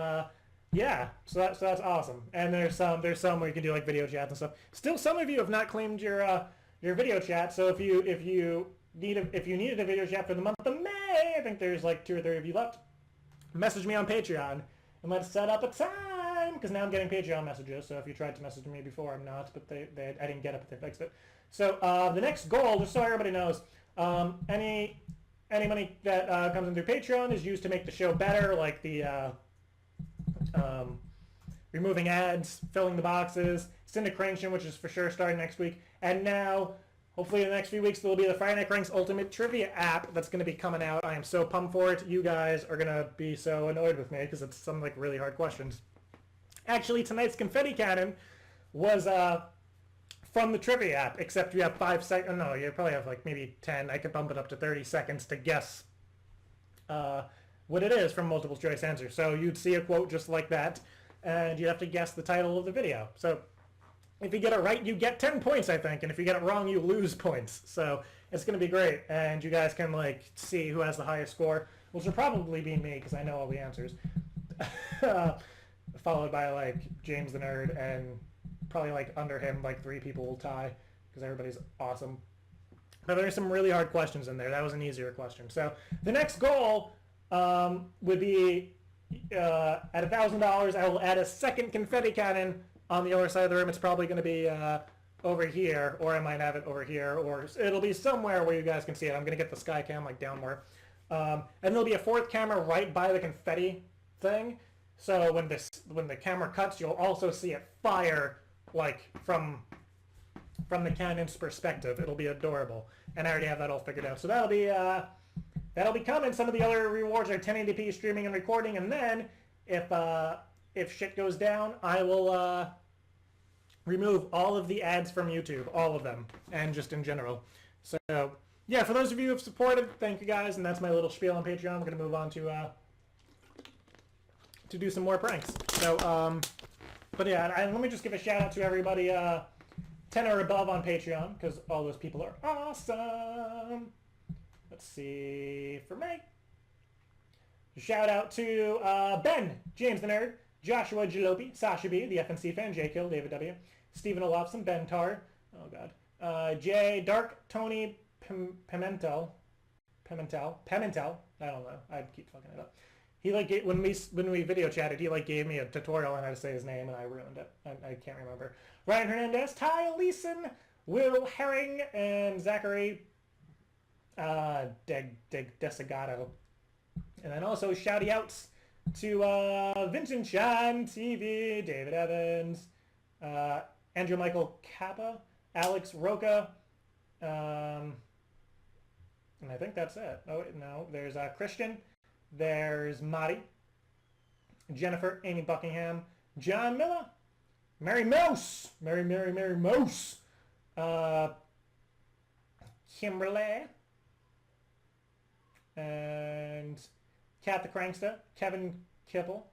yeah, so that's awesome. And there's some where you can do video chats and stuff. Still, some of you have not claimed your video chat. So if you needed a video chat for the month of May, I think there's 2 or 3 of you left. Message me on Patreon and let's set up a time. Because now I'm getting Patreon messages. So if you tried to message me before, I'm not. But I didn't get it, but they fixed it. So the next goal, just so everybody knows, any money that comes in through Patreon is used to make the show better, like the removing ads, filling the boxes, Syndicration, which is for sure starting next week, and now, hopefully in the next few weeks, there will be the Friday Night Cranks Ultimate Trivia app that's going to be coming out. I am so pumped for it. You guys are going to be so annoyed with me because it's some really hard questions. Actually, tonight's Confetti Cannon was from the trivia app, except you have 5 seconds. No, you probably have maybe 10. I could bump it up to 30 seconds to guess what it is from multiple choice answers. So you'd see a quote just like that, and you'd have to guess the title of the video. So if you get it right, you get 10 points, I think, and if you get it wrong, you lose points. So it's going to be great, and you guys can see who has the highest score, which will probably be me because I know all the answers. Followed by James the Nerd, and probably under him 3 people will tie because everybody's awesome. But there's some really hard questions in there. That was an easier question. So the next goal would be at $1,000, I will add a second confetti cannon on the other side of the room. It's probably going to be over here, or I might have it over here, or it'll be somewhere where you guys can see it. I'm going to get the sky cam down more. And there'll be a 4th camera right by the confetti thing. So when the camera cuts, you'll also see it fire from the cannon's perspective. It'll be adorable, and I already have that all figured out. So that'll be coming. Some of the other rewards are 1080p streaming and recording, and then if shit goes down, I will remove all of the ads from YouTube, all of them, and just in general. So yeah, for those of you who have supported, thank you guys, and that's my little spiel on Patreon. I'm gonna move on to do some more pranks. So but yeah, let me just give a shout out to everybody 10 or above on Patreon, because all those people are awesome. Let's see, for me, shout out to Ben, James the Nerd, Joshua Jalopy, Sasha B, the FNC fan, J Kill, David W, Stephen Olofsson, Ben Tar, oh god, Jay, Dark, Tony Pimentel, I don't know, I keep fucking it up. He when we video chatted, he gave me a tutorial on how to say his name, and I ruined it. I can't remember. Ryan Hernandez, Ty Leeson, Will Herring, and Zachary Desigato. And then also shouty outs to Vincent Chan TV, David Evans, Andrew Michael Kappa, Alex Roca, and I think that's it. Oh no, there's Christian. There's Marty, Jennifer, Amy Buckingham, John Miller, Mary Mouse, Mary Mouse, Kimberly. And Kat the Crankster, Kevin Kipple,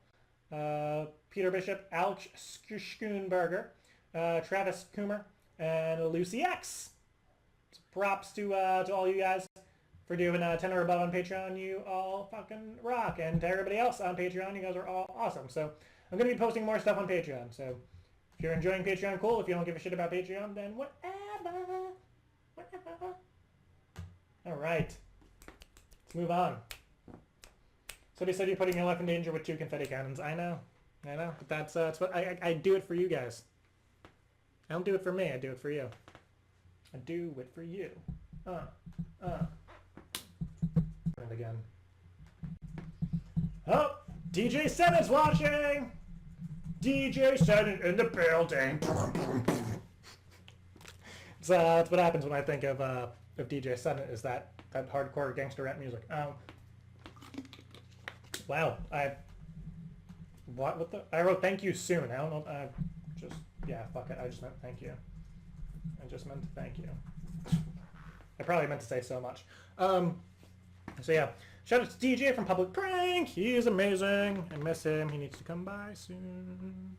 Peter Bishop, Alex Schoonberger, Travis Coomer, and Lucy X. So props to all you guys for doing 10 or above on Patreon. You all fucking rock. And to everybody else on Patreon, you guys are all awesome. So I'm going to be posting more stuff on Patreon. So if you're enjoying Patreon, cool. If you don't give a shit about Patreon, then whatever. Whatever. All right. Let's move on. Somebody said you're putting your life in danger with 2 confetti cannons. I know. But that's what I do it for you guys. I don't do it for me. I do it for you. I do it for you. And again. Oh, DJ Senna's watching. DJ Senna in the building. It's what happens when I think of DJ Senna is that hardcore gangster rap music. Wow, I wrote thank you soon. I don't know. Fuck it. I just meant thank you. I just meant thank you. I probably meant to say so much. So yeah, shout out to DJ from Public Prank. He's amazing. I miss him. He needs to come by soon.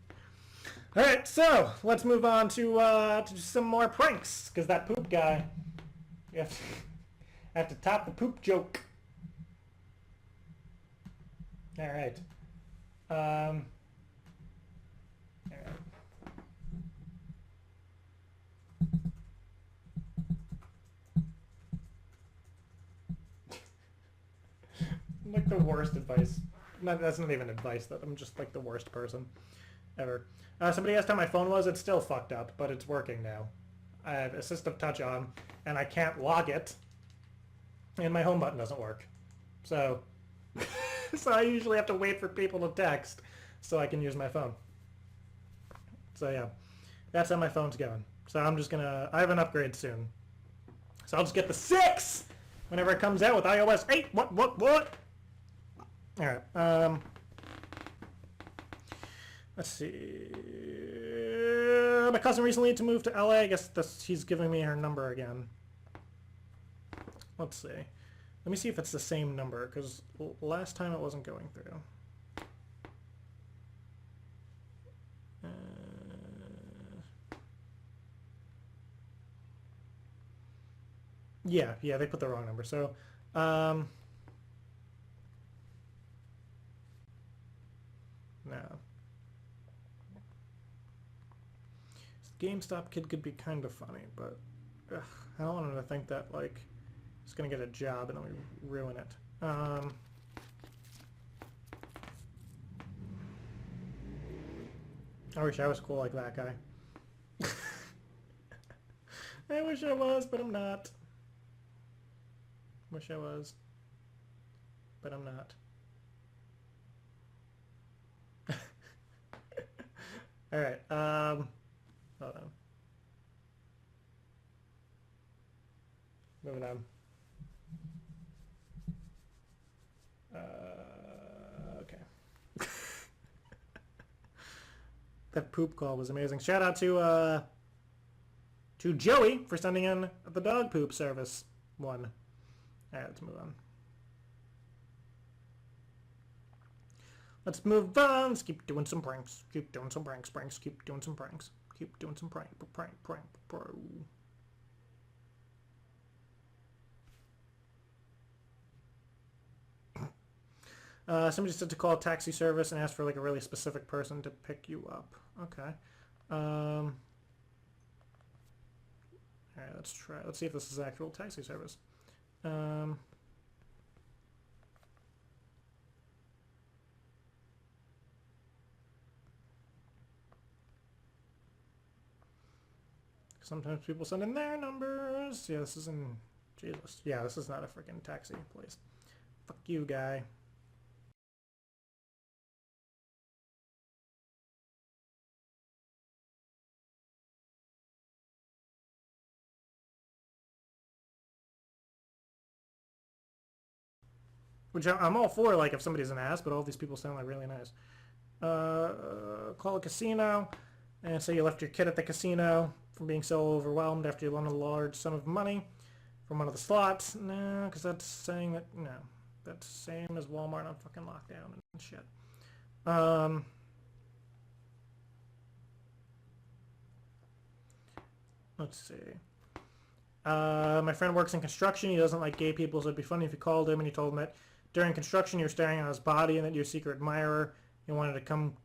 All right, so let's move on to some more pranks, because that poop guy. You have to top the poop joke. All right. All right. Like the worst advice. That's not even advice. I'm just like the worst person ever. Somebody asked how my phone was. It's still fucked up, but it's working now. I have Assistive Touch on, and I can't log it, and my home button doesn't work. So, so I usually have to wait for people to text so I can use my phone. So yeah, that's how my phone's going. So I'm just gonna, I have an upgrade soon. So I'll just get the 6 whenever it comes out with iOS 8. What? Alright, let's see. My cousin recently had to move to LA. I guess he's giving me her number again. Let's see. Let me see if it's the same number, because last time it wasn't going through. Yeah, they put the wrong number. So, no. GameStop kid could be kind of funny, but I don't want him to think that, like, he's gonna get a job and then we ruin it. I wish I was cool like that guy. I wish I was, but I'm not. Wish I was, but I'm not. Alright, hold on. Moving on. Okay. That poop call was amazing. Shout out to Joey for sending in the dog poop service one. Alright, let's move on. Let's move on. Let's keep doing some pranks. Keep doing some pranks. Keep doing some pranks. Keep doing some prank. Somebody said to call a taxi service and ask for like a really specific person to pick you up. Okay. Alright, let's try. Let's see if this is actual taxi service. Sometimes people send in their numbers. Yeah, this is in... Jesus. Yeah, this is not a freaking taxi place. Fuck you, guy. Which I'm all for, like, if somebody's an ass, but all these people sound like really nice. Call a casino and say you left your kid at the casino from being so overwhelmed after you loaned a large sum of money. from one of the slots. No, because that's saying that, no. That's same as Walmart on fucking lockdown and shit. Let's see. My friend works in construction. He doesn't like gay people, so it'd be funny if you called him and you told him that during construction you're staring at his body and that you're a secret admirer. You wanted to come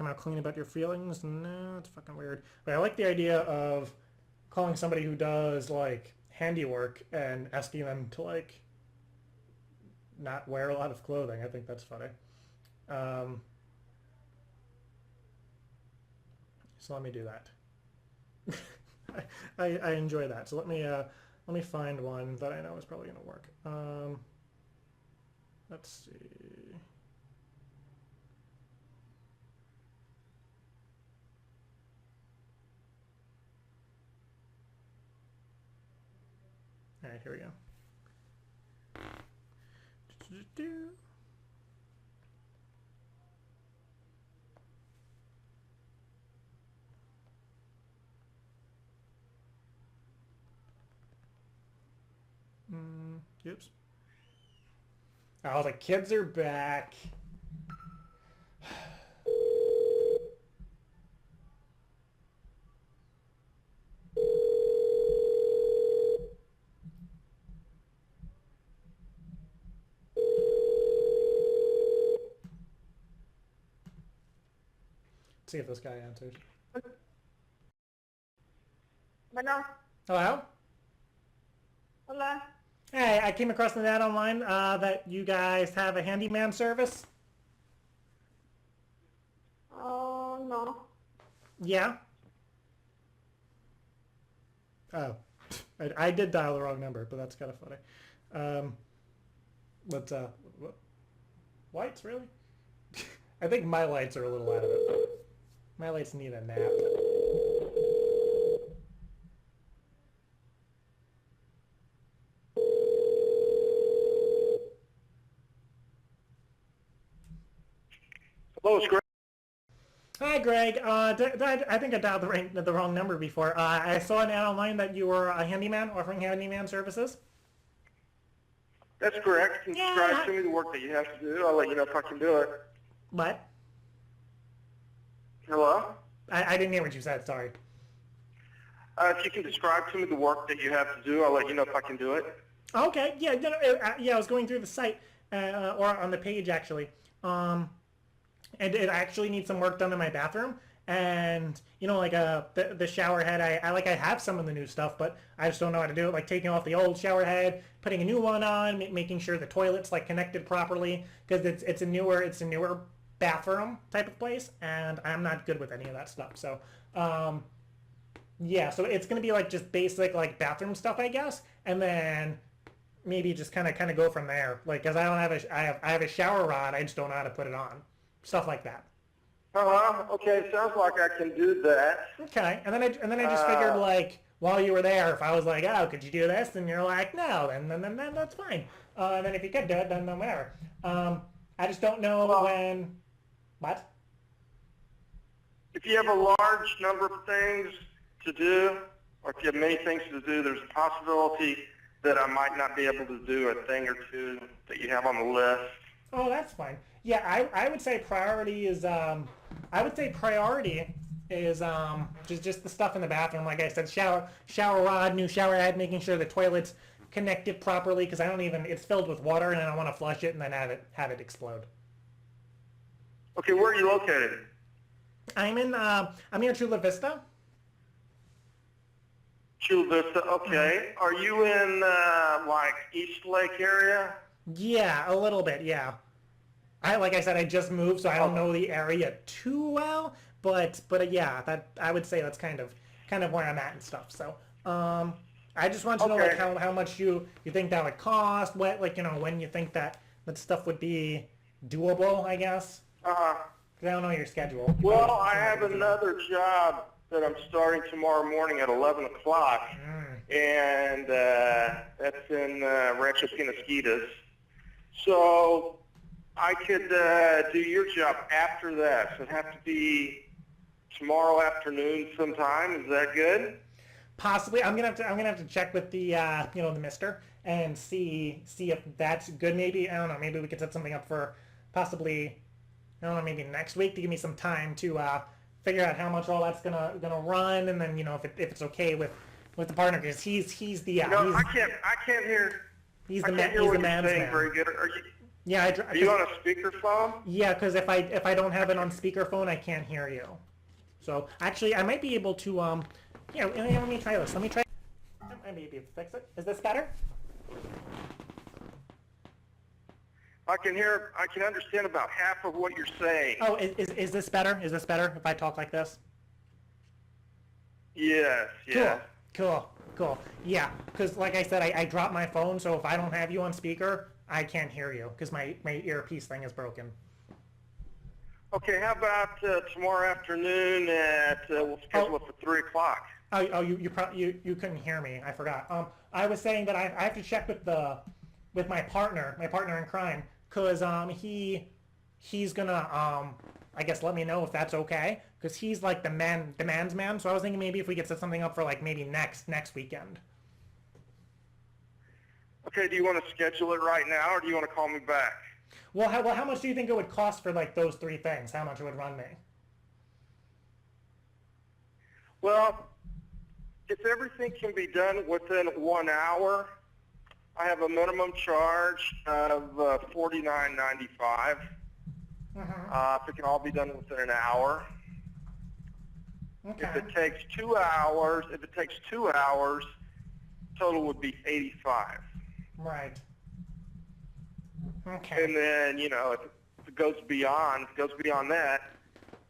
out clean about your feelings. No, it's fucking weird. But I like the idea of calling somebody who does like handiwork and asking them to like not wear a lot of clothing. I think that's funny. So let me do that. I enjoy that. So let me find one that I know is probably gonna work. Let's see. All right, here we go. Oops. Oh, the kids are back. See if this guy answers. Bueno, Hello? hola. Hey, I came across the ad online that you guys have a handyman service. Oh, no. Yeah? Oh. I did dial the wrong number, but that's kind of funny. Lights, really? I think my lights are a little out of it. My lights need a nap. Hello, it's Greg. Hi, Greg. I think I dialed the wrong number before. I saw an ad online that you were a handyman, offering handyman services. That's correct. You can describe to me the work that you have to do. I'll let you know if I can do it. What? Hello? I didn't hear what you said, sorry. If you can describe to me the work that you have to do, I'll let you know if I can do it. Okay, yeah, I was going through the site, or on the page, actually. And it actually needs some work done in my bathroom. And, like the shower head, I have some of the new stuff, but I just don't know how to do it. Like taking off the old shower head, putting a new one on, making sure the toilet's like connected properly, because it's a newer bathroom type of place, and I'm not good with any of that stuff. So, yeah, so it's gonna be like just basic like bathroom stuff, I guess, and then maybe just kind of go from there. Like, cause I have a shower rod, I just don't know how to put it on, stuff like that. Okay, sounds like I can do that. Okay, and then I just figured like while you were there, if I was like, oh, could you do this? And you're like, no, then that's fine. And then if you could do it, then no matter. I just don't know when. What? If you have a large number of things to do, or if you have many things to do, there's a possibility that I might not be able to do a thing or two that you have on the list. Oh, that's fine. Yeah, I would say priority is just the stuff in the bathroom. Like I said, shower rod, new shower head, making sure the toilet's connected properly, because it's filled with water and I don't want to flush it and then have it explode. Okay, where are you located? I'm near Chula Vista. Chula Vista, okay. Are you in, like, East Lake area? Yeah, a little bit, yeah. Like I said, I just moved, so I don't know the area too well, but yeah, that I would say that's kind of where I'm at and stuff. So, I just want to know like how much you think that would cost, when you think that stuff would be doable, I guess. Because I don't know your schedule. Well, I have another job that I'm starting tomorrow morning at 11 o'clock, and that's in Rancho Penasquitas. So I could do your job after that. So it'd have to be tomorrow afternoon sometime. Is that good? Possibly, I'm gonna have to check with the you know, the Mister and see if that's good. Maybe, I don't know. Maybe we could set something up for possibly, I don't know, maybe next week to give me some time to figure out how much all that's gonna run, and then, you know, if it's okay with the partner, because he's the I can't hear. he's I the can't man, hear he's what the you're man's saying man. very good. Are Yeah, you on a speakerphone? yeah, because if I don't have it on speakerphone, I can't hear you. So actually, I might be able to yeah, let me try this. Let me try. I might be able to fix it. Is this better? I can understand about half of what you're saying. Oh, is this better? Is this better if I talk like this? Yes, yeah. Cool. Yeah, because like I said, I dropped my phone, so if I don't have you on speaker, I can't hear you because my earpiece thing is broken. Okay, how about tomorrow afternoon at, we'll schedule it for 3 o'clock. Oh, you couldn't hear me. I forgot. I was saying that I have to check with my partner in crime, because he's gonna I guess let me know if that's okay, because he's like the man's man. So I was thinking maybe if we could set something up for like maybe next weekend. Okay, do you want to schedule it right now, or do you want to call me back? Well, how much do you think it would cost for like those 3 things? How much it would run me? Well, if everything can be done within 1 hour, I have a minimum charge of $49.95. If it can all be done within an hour. Okay. If it takes 2 hours, total would be $85. Right. Okay. And then, you know, if it goes beyond that,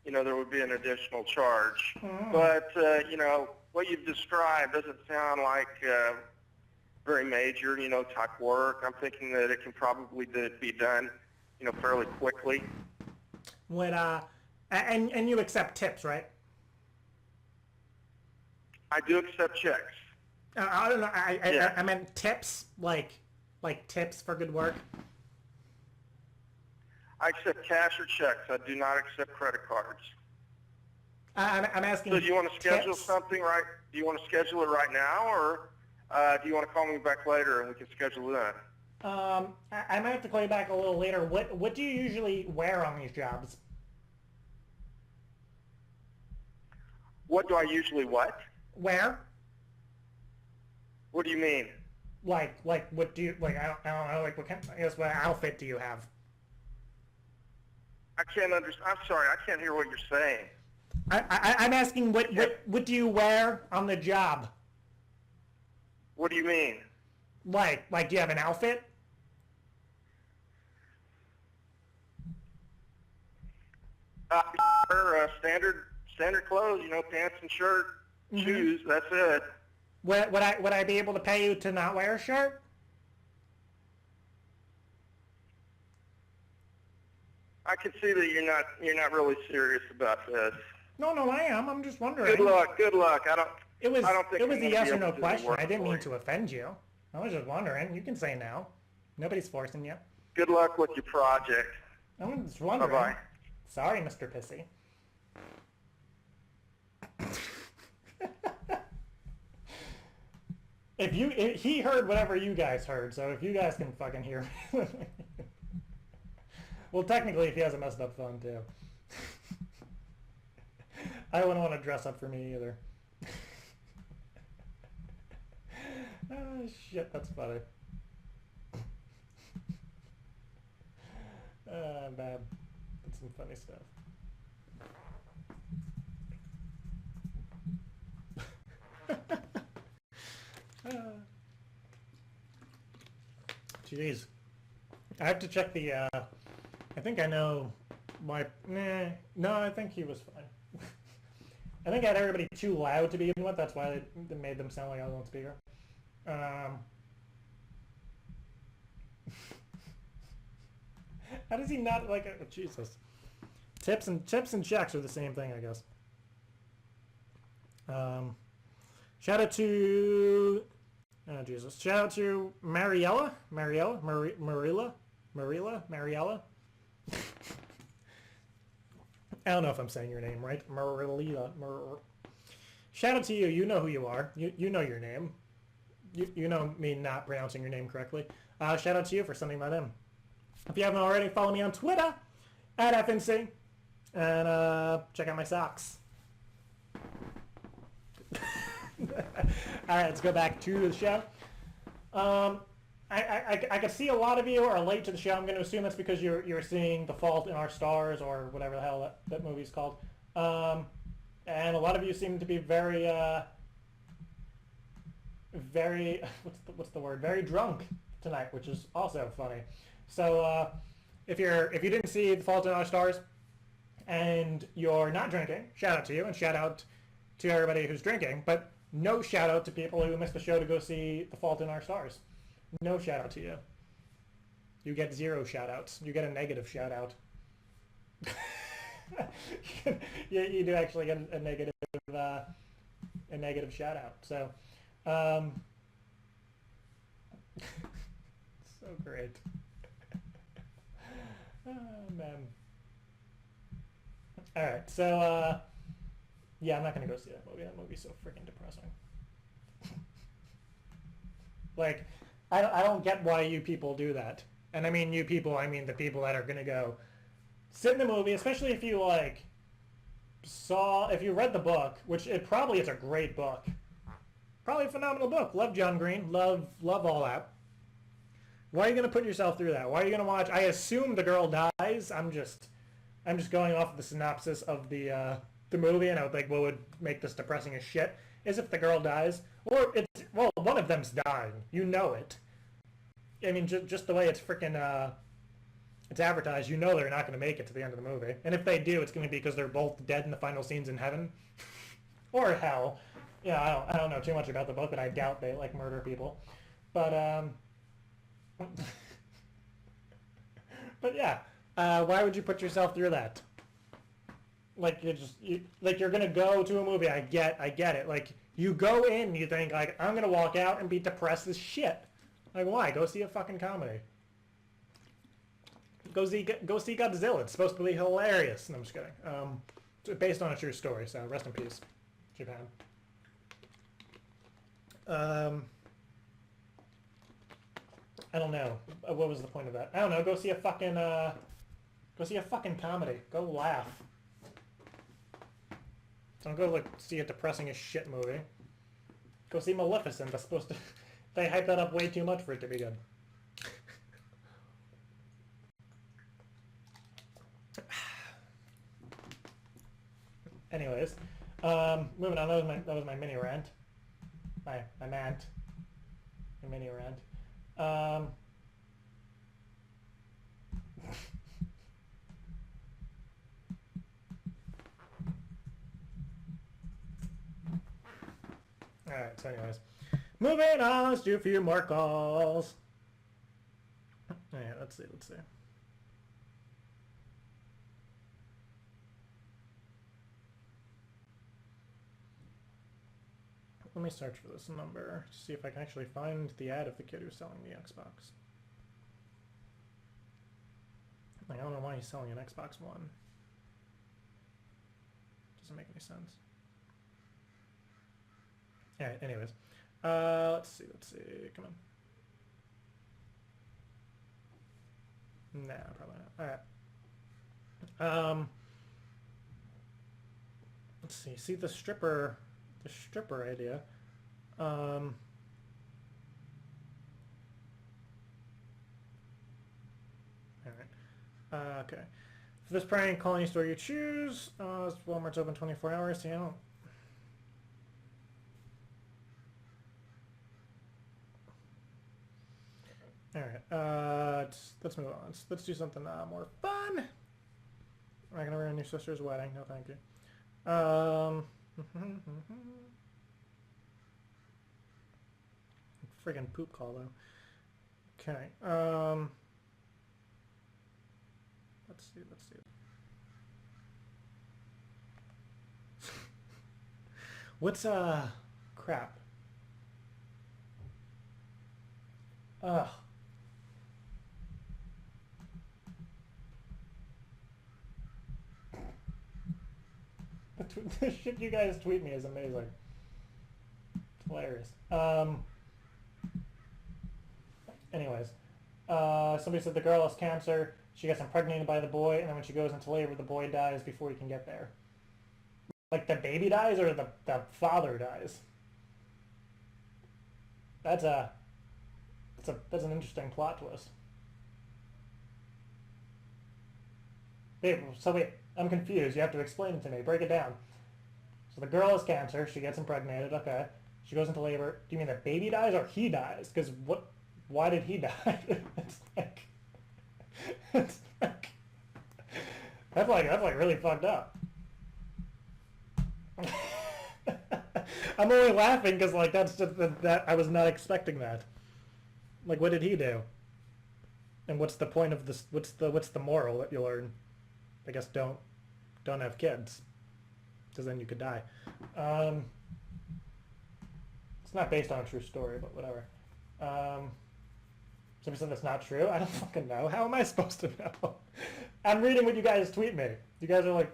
you know, there would be an additional charge. But, you know, what you've described doesn't sound like very major, you know, type work. I'm thinking that it can probably be done, you know, fairly quickly. Would and you accept tips, right? I do accept checks. I don't know. Yeah. I meant tips, like tips for good work. I accept cash or checks. I do not accept credit cards. I'm asking. So do you want to schedule tips. something right? Do you want to schedule it right now, or do you want to call me back later and we can schedule it then? I might have to call you back a little later. What do you usually wear on these jobs? What do I usually what? Wear? What do you mean? Like what do you like? I don't know. Like what outfit do you have? I can't understand. I'm sorry. I can't hear what you're saying. I'm asking what do you wear on the job? What do you mean? Like do you have an outfit? Standard clothes. You know, pants and shirt, shoes. That's it. Would I be able to pay you to not wear a shirt? I can see that you're not really serious about this. No, I am. I'm just wondering. Good luck. I don't think It was I'm a gonna yes be or able no to do question. work I didn't for mean you. to offend you. I was just wondering. You can say no. Nobody's forcing you. Good luck with your project. I'm just wondering. Bye-bye. Sorry, Mr. Pissy. If he heard whatever you guys heard, so if you guys can fucking hear. Well, technically, if he has a messed up phone too. I wouldn't want to dress up for me either. Oh shit, that's funny. Bad. That's some funny stuff. Jeez. I have to check the, I think I know my, no, I think he was fine. I think I had everybody too loud to begin with, that's why they made them sound like I was on speaker. How does he not like it? Oh, Jesus. Tips and checks are the same thing, I guess. Shout out to Jesus. Shout out to Mariella. I don't know if I'm saying your name right. Marilla. shout out to you. You know who you are. You know your name. You know me not pronouncing your name correctly. Shout out to you for sending that in. If you haven't already, follow me on Twitter at FNC. And check out my socks. Alright, let's go back to the show. I can see a lot of you are late to the show. I'm going to assume that's because you're seeing The Fault in Our Stars, or whatever the hell that movie's called. And a lot of you seem to be very what's the word? Very drunk tonight, which is also funny. So if you didn't see The Fault in Our Stars and you're not drinking, shout out to you, and shout out to everybody who's drinking, but no shout out to people who missed the show to go see The Fault in Our Stars. No shout out to you. You get 0 shout outs. You get a negative shout out. you do actually get a negative shout out. So so great. Oh man. Alright, so yeah, I'm not gonna go see that movie. That movie's so freaking depressing. Like, I don't get why you people do that. And I mean you people, I mean the people that are gonna go sit in the movie, especially if you if you read the book, which probably is a great book. Probably a phenomenal book. Love John Green. Love all that. Why are you gonna put yourself through that? Why are you gonna watch? I assume the girl dies. I'm just going off of the synopsis of the movie, and I would think what would make this depressing as shit is if the girl dies, or one of them's dying. You know it. I mean, just the way it's freaking it's advertised, you know they're not going to make it to the end of the movie, and if they do, it's going to be because they're both dead in the final scenes in heaven, or hell. Yeah, I don't know too much about the book, but I doubt they murder people. But but yeah, why would you put yourself through that? Like you're gonna go to a movie. I get it. Like, you go in, you think I'm gonna walk out and be depressed as shit. Like, why? Go see a fucking comedy. Go see Godzilla. It's supposed to be hilarious. No, I'm just kidding. It's based on a true story, so rest in peace, Japan. I don't know. What was the point of that? I don't know. Go see a fucking comedy. Go laugh. Don't go see a depressing as shit movie. Go see Maleficent. That's supposed to. They hype that up way too much for it to be good. Anyways, moving on. That was my mini rant. My mini rant. Alright, so anyways. Moving on, let's do a few more calls. Alright, let's see. Let me search for this number to see if I can actually find the ad of the kid who's selling the Xbox. I don't know why he's selling an Xbox One. Doesn't make any sense. Alright, anyways. Let's see. Come on. Nah, probably not. Alright. Let's see. See the stripper idea. Alright. Okay. For this prank, call any store you choose. Walmart's open 24 hours. See, I don't... Alright, let's move on. Let's do something more fun. I'm not gonna ruin your sister's wedding. No, thank you. Friggin' poop call, though. Okay, let's see. What's, crap. Ugh. The shit you guys tweet me is amazing. Hilarious. Anyways, somebody said the girl has cancer. She gets impregnated by the boy, and then when she goes into labor, the boy dies before he can get there. Like the baby dies, or the father dies. That's an interesting plot twist. Wait, I'm confused. You have to explain it to me. Break it down. So the girl has cancer. She gets impregnated. Okay. She goes into labor. Do you mean the baby dies or he dies? Because what? Why did he die? it's like that's like really fucked up. I'm only laughing because like that's just that I was not expecting that. Like, what did he do? And what's the point of this? What's the moral that you learn? I guess don't have kids, because then you could die. It's not based on a true story, but whatever. Somebody said that's not true. I don't fucking know. How am I supposed to know? I'm reading what you guys tweet me. You guys are like,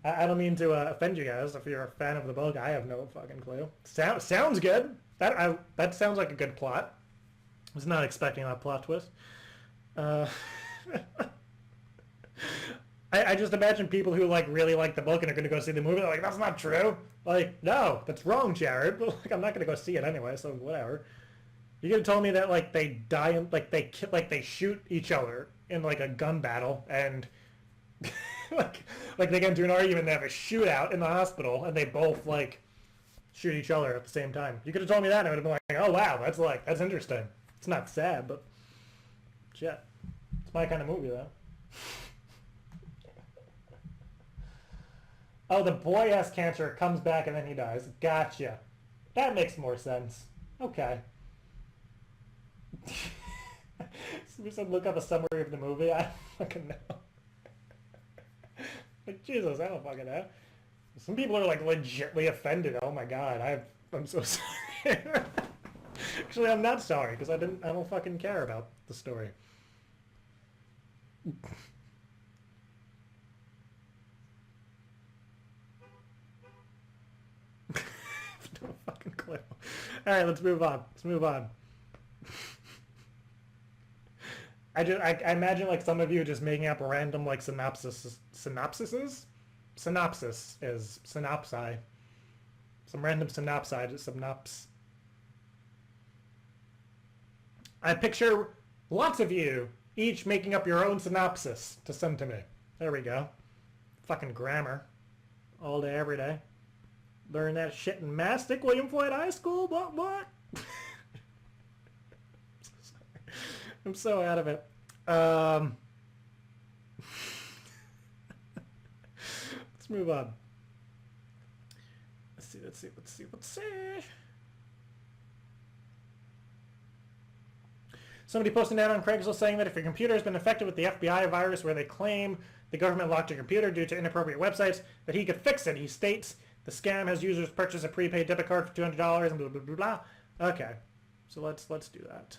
I don't mean to offend you guys. If you're a fan of the book, I have no fucking clue. Sounds good. That sounds like a good plot. I was not expecting that plot twist. I just imagine people who like really like the book and are going to go see the movie. They're like, that's not true. Like, no, that's wrong, Jared. But like, I'm not going to go see it anyway, so whatever. You could have told me that like they die in, like they shoot each other in like a gun battle, and like they get into an argument, they have a shootout in the hospital, and they both like shoot each other at the same time. You could have told me that, and I would have been like, oh wow, that's interesting. It's not sad, but shit, it's my kind of movie though. Oh, the boy has cancer, comes back, and then he dies. Gotcha. That makes more sense. Okay. Somebody said look up a summary of the movie. I don't fucking know. Like, Jesus, I don't fucking know. Some people are like legitly offended. Oh my god, I'm so sorry. Actually, I'm not sorry because I don't fucking care about the story. No fucking clue. All right, let's move on. I imagine like some of you just making up random like synopsis. Some random synopsis. I picture lots of you each making up your own synopsis to send to me. There we go. Fucking grammar. All day, every day. Learn that shit in Mastic, William Floyd High School. What? I'm so out of it. Let's move on. Let's see. Somebody posted out on Craigslist saying that if your computer has been infected with the FBI virus where they claim the government locked your computer due to inappropriate websites, that he could fix it. He states the scam has users purchase a prepaid debit card for $200 and blah, blah, blah, blah. Okay, so let's do that.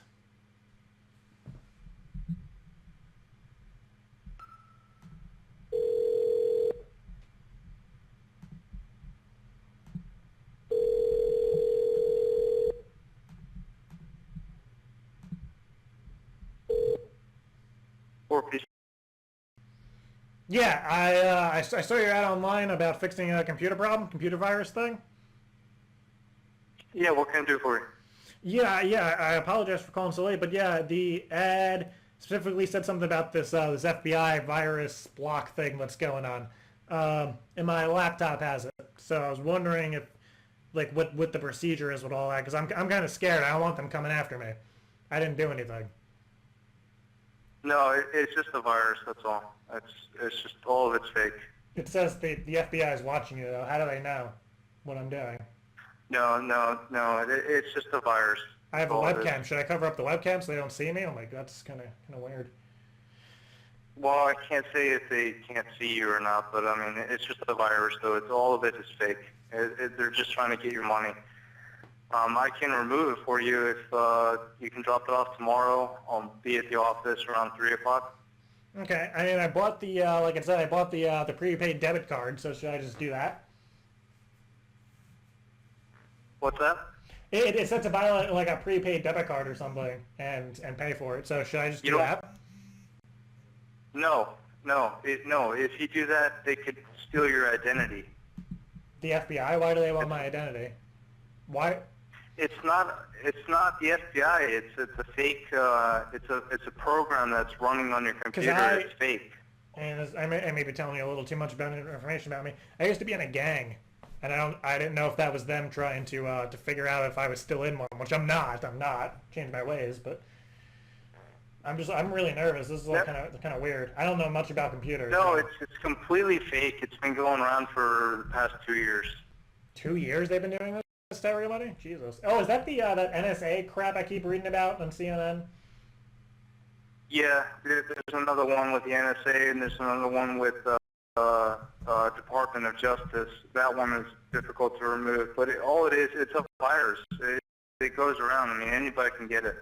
Yeah, I saw your ad online about fixing a computer virus thing. Yeah, what can I do for you? Yeah, I apologize for calling so late, but yeah, the ad specifically said something about this this FBI virus block thing that's going on. And my laptop has it, so I was wondering if, like, what the procedure is with all that, because I'm kind of scared. I don't want them coming after me. I didn't do anything. No, it's just a virus, that's all. It's just, all of it's fake. It says the FBI is watching you, though. How do they know what I'm doing? No, it's just a virus. I have a webcam. Should I cover up the webcam so they don't see me? I'm like, that's kind of weird. Well, I can't say if they can't see you or not, but I mean, it's just a virus, though. All of it is fake. They're just trying to get your money. I can remove it for you if you can drop it off tomorrow. I'll be at the office around 3 o'clock. Okay. I mean, I bought the, like I said, I bought the prepaid debit card, so should I just do that? What's that? It said to buy like a prepaid debit card or something and pay for it. So should I just do that? No. If you do that, they could steal your identity. The FBI? Why do they want my identity? Why? It's not the FBI. It's a fake. It's a program that's running on your computer. It's fake. And I may be telling you a little too much about information about me. I used to be in a gang, and I didn't know if that was them trying to figure out if I was still in one, which I'm not. Changed my ways, but I'm really nervous. This is like kind of weird. I don't know much about computers. No, so. it's completely fake. It's been going around for the past 2 years. 2 years they've been doing this to everybody? Jesus. Oh, is that the that NSA crap I keep reading about on CNN? Yeah, there's another one with the NSA, and there's another one with Department of Justice. That one is difficult to remove, but all it is, it's a virus. It goes around. I mean, anybody can get it.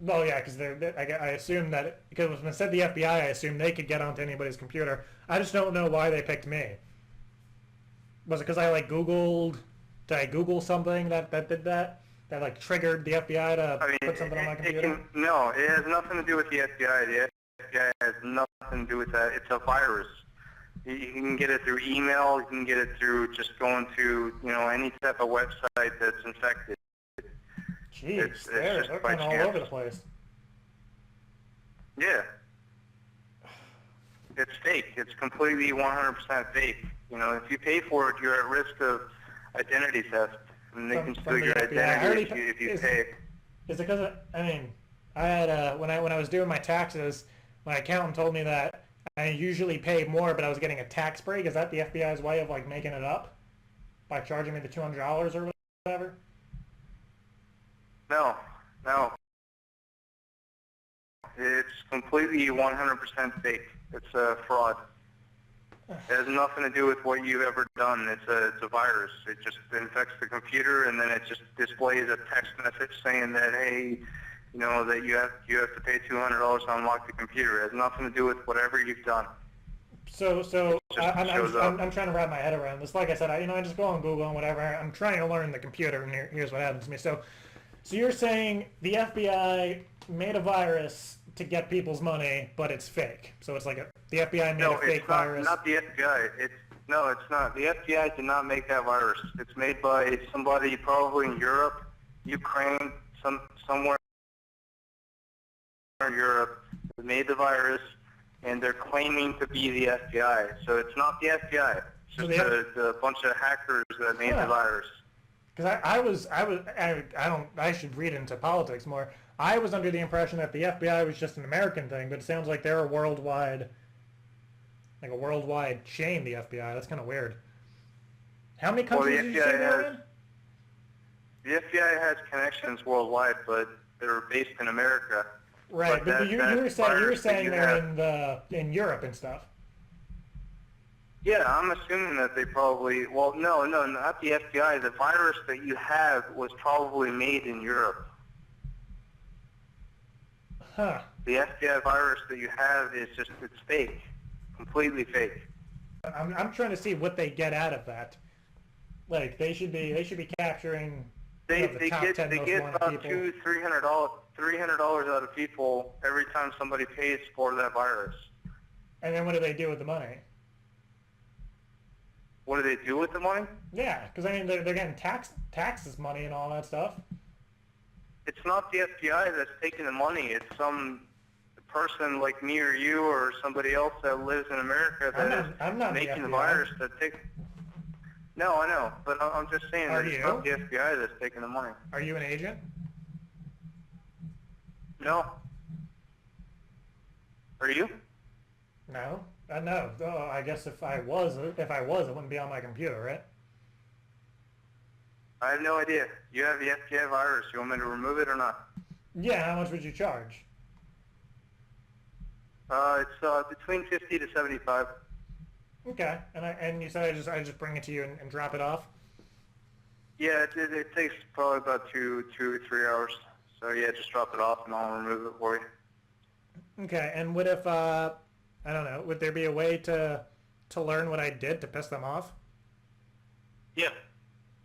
Well, yeah, because I assume that, because when it said the FBI, I assumed they could get onto anybody's computer. I just don't know why they picked me. Was it because I like Googled? Did I Google something that did that? That like triggered the FBI to put something on my computer? No, it has nothing to do with the FBI. The FBI has nothing to do with that. It's a virus. You can get it through email. You can get it through just going to any type of website that's infected. Jeez, they're kind of all over the place. Yeah. It's fake. It's completely 100% fake. If you pay for it, you're at risk of identity theft. And they can steal your identity if you pay. Is it because I had when I was doing my taxes, my accountant told me that I usually pay more, but I was getting a tax break. Is that the FBI's way of like making it up by charging me the $200 or whatever? No. It's completely 100% fake. It's a fraud. It has nothing to do with what you've ever done. It's a virus. It just infects the computer, and then it just displays a text message saying that, hey, that you have to pay $200 to unlock the computer. It has nothing to do with whatever you've done. So I'm trying to wrap my head around this. Like I said, I just go on Google and whatever. I'm trying to learn the computer, and here's what happens to me. So you're saying the FBI made a virus to get people's money, but it's fake. So it's like the FBI made a fake virus. No, it's not the FBI. It's not. The FBI did not make that virus. It's made by somebody probably in Europe, Ukraine, somewhere in Europe. They made the virus, and they're claiming to be the FBI. So it's not the FBI. It's just a bunch of hackers that made the virus. Because I should read into politics more. I was under the impression that the FBI was just an American thing, but it sounds like they're a worldwide chain, the FBI. That's kind of weird. How many countries did you say they're in? The FBI has connections worldwide, but they're based in America. Right, but you were saying they're in Europe and stuff. Yeah, I'm assuming that they probably, no, not the FBI. The virus that you have was probably made in Europe. Huh. The FBI virus that you have is it's fake. Completely fake. I'm trying to see what they get out of that. Like, they should be capturing the top 10 they most get wanted about people. $300 out of people every time somebody pays for that virus. And then what do they do with the money? What do they do with the money? Yeah, because they're getting taxes money and all that stuff. It's not the FBI that's taking the money. It's some person like me or you or somebody else that lives in America I'm not making the the virus that takes. No, I know, but I'm just saying that it's not the FBI that's taking the money. Are you an agent? No. Are you? No. No. Oh, I guess if I was, it wouldn't be on my computer, right? I have no idea. You have the FBI virus. You want me to remove it or not? Yeah. How much would you charge? It's between 50 to 75. Okay. And you said I just bring it to you and drop it off? Yeah, it takes probably about 2 or 3 hours. So yeah, just drop it off and I'll remove it for you. Okay. And what if I don't know? Would there be a way to learn what I did to piss them off? Yeah.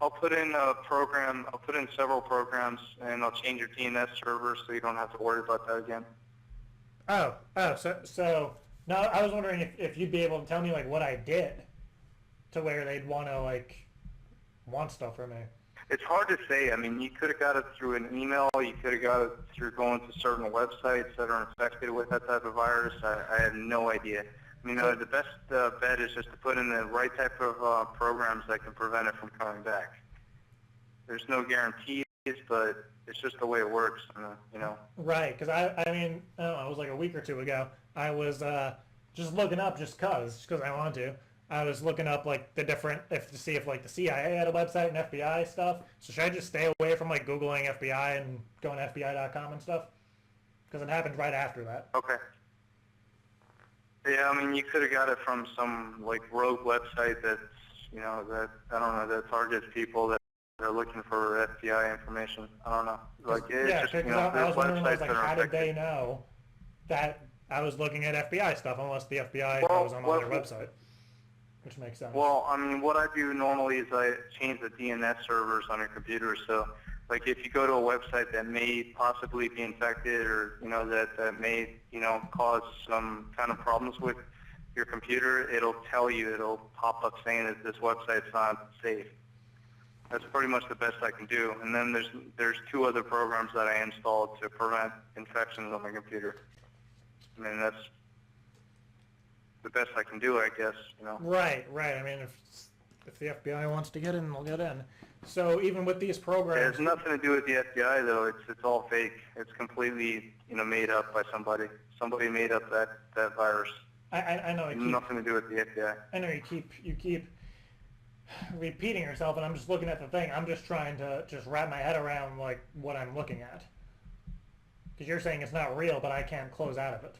I'll put in a program. I'll put in several programs, and I'll change your DNS server so you don't have to worry about that again. So no, I was wondering if you'd be able to tell me like what I did to where they'd want to like want stuff from me. It's hard to say. I mean, you could have got it through an email. You could have got it through going to certain websites that are infected with that type of virus. I have no idea. I mean, the best bet is just to put in the right type of programs that can prevent it from coming back. There's no guarantees, but it's just the way it works, you know. Right, because I mean, I don't know, it was like a week or two ago. I was just looking up just cause I wanted to. I was looking up like the different to see if like the CIA had a website and FBI stuff. So should I just stay away from like Googling FBI and going to FBI.com and stuff? Because it happened right after that. Okay. Yeah, I mean, you could have got it from some like rogue website that's, you know, that I don't know, that targets people that are looking for FBI information. I don't know. Like it's Yeah, just, because you know, I was there's wondering, websites like, that are how did infected. they know that I was looking at FBI stuff unless the FBI Well, was on their website? Which makes sense. Well, I mean, what I do normally is I change the DNS servers on your computer. So, like, if you go to a website that may possibly be infected, or you know that may cause some kind of problems with your computer, it'll tell you. It'll pop up saying that this website's not safe. That's pretty much the best I can do. And then there's two other programs that I installed to prevent infections on my computer. I mean, that's the best I can do, I guess, you know. Right. I mean, if the FBI wants to get in, they'll get in. So even with these programs, It has nothing to do with the FBI, though. It's all fake. It's completely, made up by somebody. Somebody made up that virus. I know Nothing to do with the FBI. I know you keep repeating yourself, and I'm just looking at the thing. I'm just trying to just wrap my head around like what I'm looking at. Because you're saying it's not real, but I can't close out of it.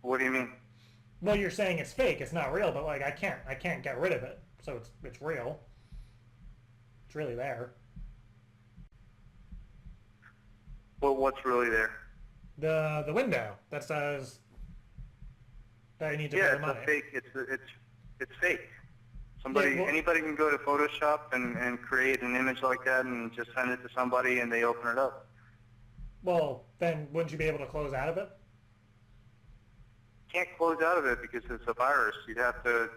What do you mean? Well, you're saying it's fake, it's not real, but like I can't get rid of it. So it's real. It's really there. Well, what's really there? The window that says that I need to pay Yeah, the it's money. a fake. It's fake. Anybody can go to Photoshop and create an image like that and just send it to somebody and they open it up. Well, then wouldn't you be able to close out of it? Can't close out of it because it's a virus. You'd have to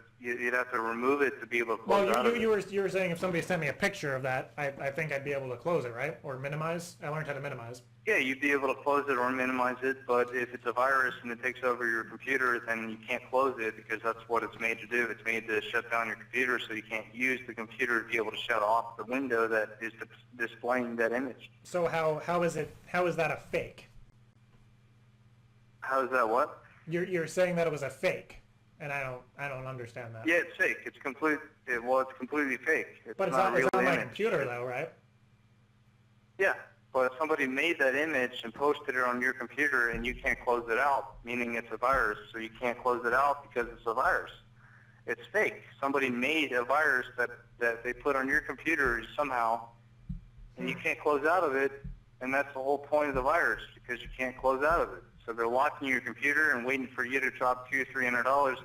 remove it to be able to close out of it. You were saying if somebody sent me a picture of that, I think I'd be able to close it, right? Or minimize. I learned how to minimize. Yeah, you'd be able to close it or minimize it, but if it's a virus and it takes over your computer, then you can't close it because that's what it's made to do. It's made to shut down your computer so you can't use the computer to be able to shut off the window that is displaying that image. So how is that a fake? How is that what? You're saying that it was a fake, and I don't understand that. Yeah, it's fake. It's completely fake. But it's not a real on my image. computer though, right? Yeah, but somebody made that image and posted it on your computer, and you can't close it out, meaning it's a virus, so you can't close it out because it's a virus. It's fake. Somebody made a virus that they put on your computer somehow, and you can't close out of it, and that's the whole point of the virus, because you can't close out of it. So they're locking your computer and waiting for you to drop $200 or $300 to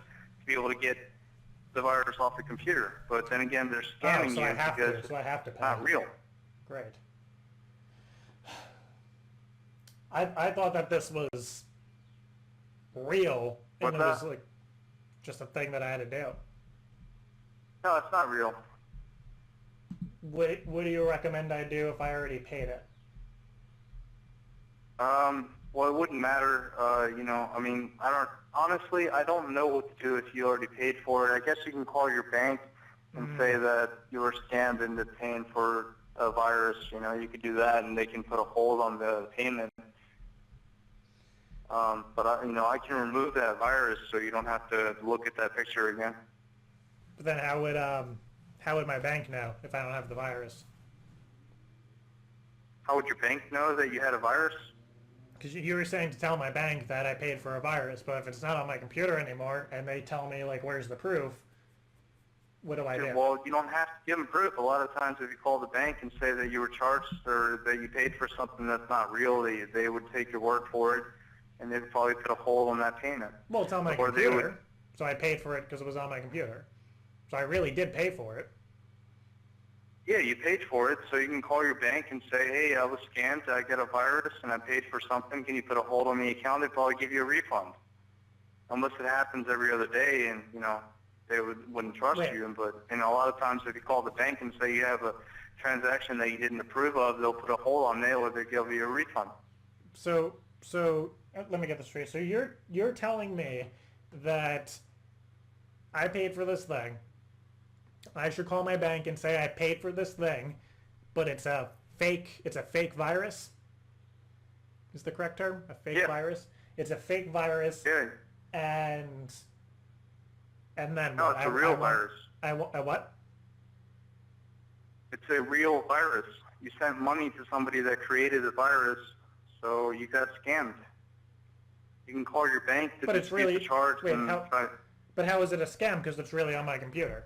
be able to get the virus off the computer. But then again, they're scamming so you I have because to pay. it's not real. Great. I thought that this was real, and What's it was that? like just a thing that I had to do. No, it's not real. What do you recommend I do if I already paid it? Well, it wouldn't matter. I mean, I don't know what to do if you already paid for it. I guess you can call your bank and say that you were scammed into paying for a virus. You could do that, and they can put a hold on the payment. But I can remove that virus so you don't have to look at that picture again. But then how would my bank know if I don't have the virus? How would your bank know that you had a virus? Because you were saying to tell my bank that I paid for a virus, but if it's not on my computer anymore and they tell me, like, where's the proof, what do I do? Well, you don't have to give them proof. A lot of times if you call the bank and say that you were charged or that you paid for something that's not real, they would take your word for it, and they'd probably put a hold on that payment. Well, it's on my Or they computer, would- so I paid for it because it was on my computer. So I really did pay for it. Yeah, you paid for it, so you can call your bank and say, hey, I was scammed, I got a virus, and I paid for something. Can you put a hold on the account? They'd probably give you a refund. Unless it happens every other day and, they wouldn't trust Right. you. But, a lot of times if you call the bank and say you have a transaction that you didn't approve of, they'll put a hold on it or they'll give you a refund. So let me get this straight. So you're telling me that I paid for this thing. I should call my bank and say I paid for this thing, but it's a fake virus? Is the correct term? A fake virus? It's a fake virus. Yeah. And then No, it's a real virus. I what? It's a real virus. You sent money to somebody that created the virus, so you got scammed. You can call your bank to But it's dispute really the charge wait, and how, try, but how is it a scam? Because it's really on my computer.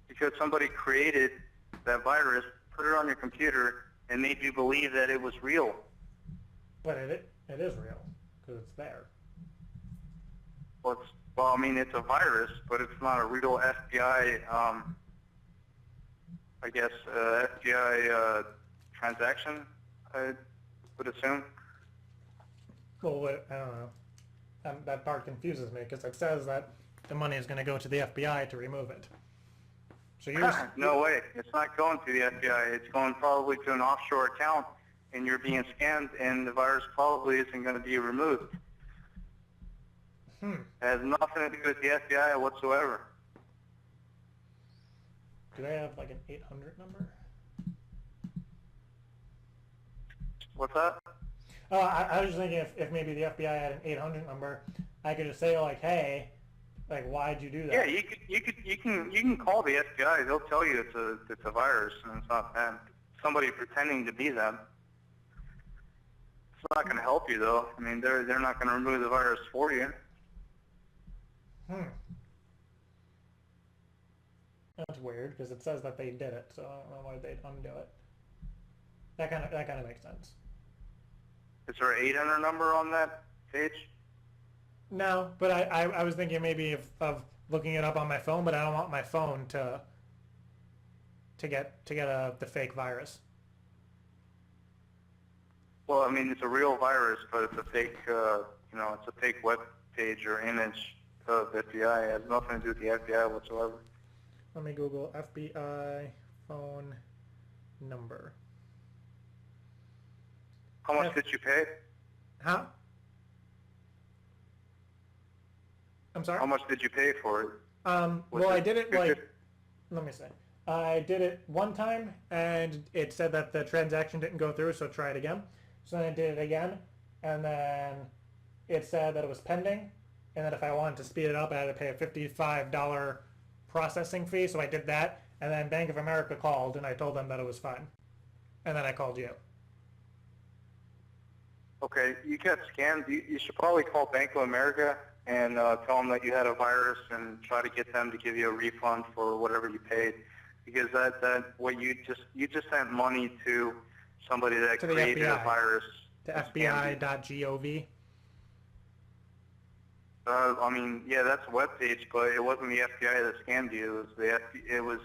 because somebody created that virus, put it on your computer, and made you believe that it was real. But it is real because it's there. Well, it's a virus, but it's not a real FBI, FBI transaction, I would assume. Well, I don't know. That part confuses me because it says that the money is going to go to the FBI to remove it. So No way. It's not going to the FBI. It's going probably to an offshore account, and you're being scammed, and the virus probably isn't going to be removed. It has nothing to do with the FBI whatsoever. Do they have like an 800 number? What's that? Oh, I was just thinking if maybe the FBI had an 800 number, I could just say like, hey, like why'd you do that? Yeah, you can call the FBI. They'll tell you it's a virus and it's not them. Somebody pretending to be them. It's not going to help you though. I mean, they're not going to remove the virus for you. That's weird because it says that they did it, so I don't know why they'd undo it. That kind of makes sense. Is there an 800 number on that page? No, but I was thinking maybe of looking it up on my phone, but I don't want my phone to get the fake virus. Well, I mean, it's a real virus, but it's a fake, it's a fake web page or image of FBI. It has nothing to do with the FBI whatsoever. Let me Google FBI phone number. How much did you pay? Huh? I'm sorry? How much did you pay for it? Well, I did it like, let me see. I did it one time, and it said that the transaction didn't go through, so try it again. So then I did it again, and then it said that it was pending, and that if I wanted to speed it up, I had to pay a $55 processing fee, so I did that, and then Bank of America called, and I told them that it was fine. And then I called you. Okay, you got scammed. You should probably call Bank of America and tell them that you had a virus and try to get them to give you a refund for whatever you paid, because that what you just sent money to somebody that To the created FBI. a virus. To that scammed you. FBI.gov. I mean, yeah, that's a web page, but it wasn't the FBI that scammed you. It was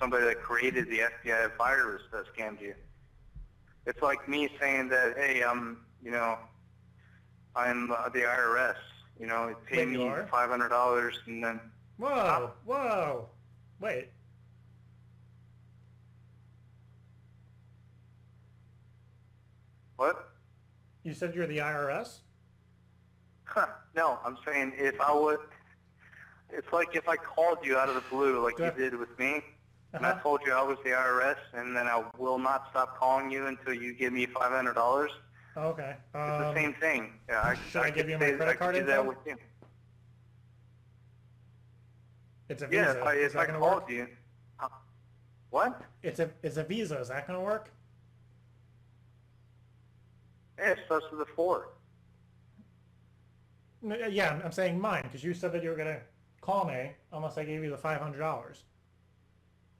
somebody that created the FBI virus that scammed you. It's like me saying that, hey, I'm the IRS. Pay Wait, me you are? $500 and then. Whoa, whoa, wait. What? You said you're the IRS? No, I'm saying if I would. It's like if I called you out of the blue, like you did with me, and I told you I was the IRS, and then I will not stop calling you until you give me $500. Okay. It's the same thing. Yeah, should I give could you my say- credit card I could do that info? with you. It's a Yeah, Visa. Is if I that gonna called work? you. What? It's a Visa. Is that gonna work? Yeah, it starts with a 4. Yeah, I'm saying mine because you said that you were gonna call me unless I gave you the $500.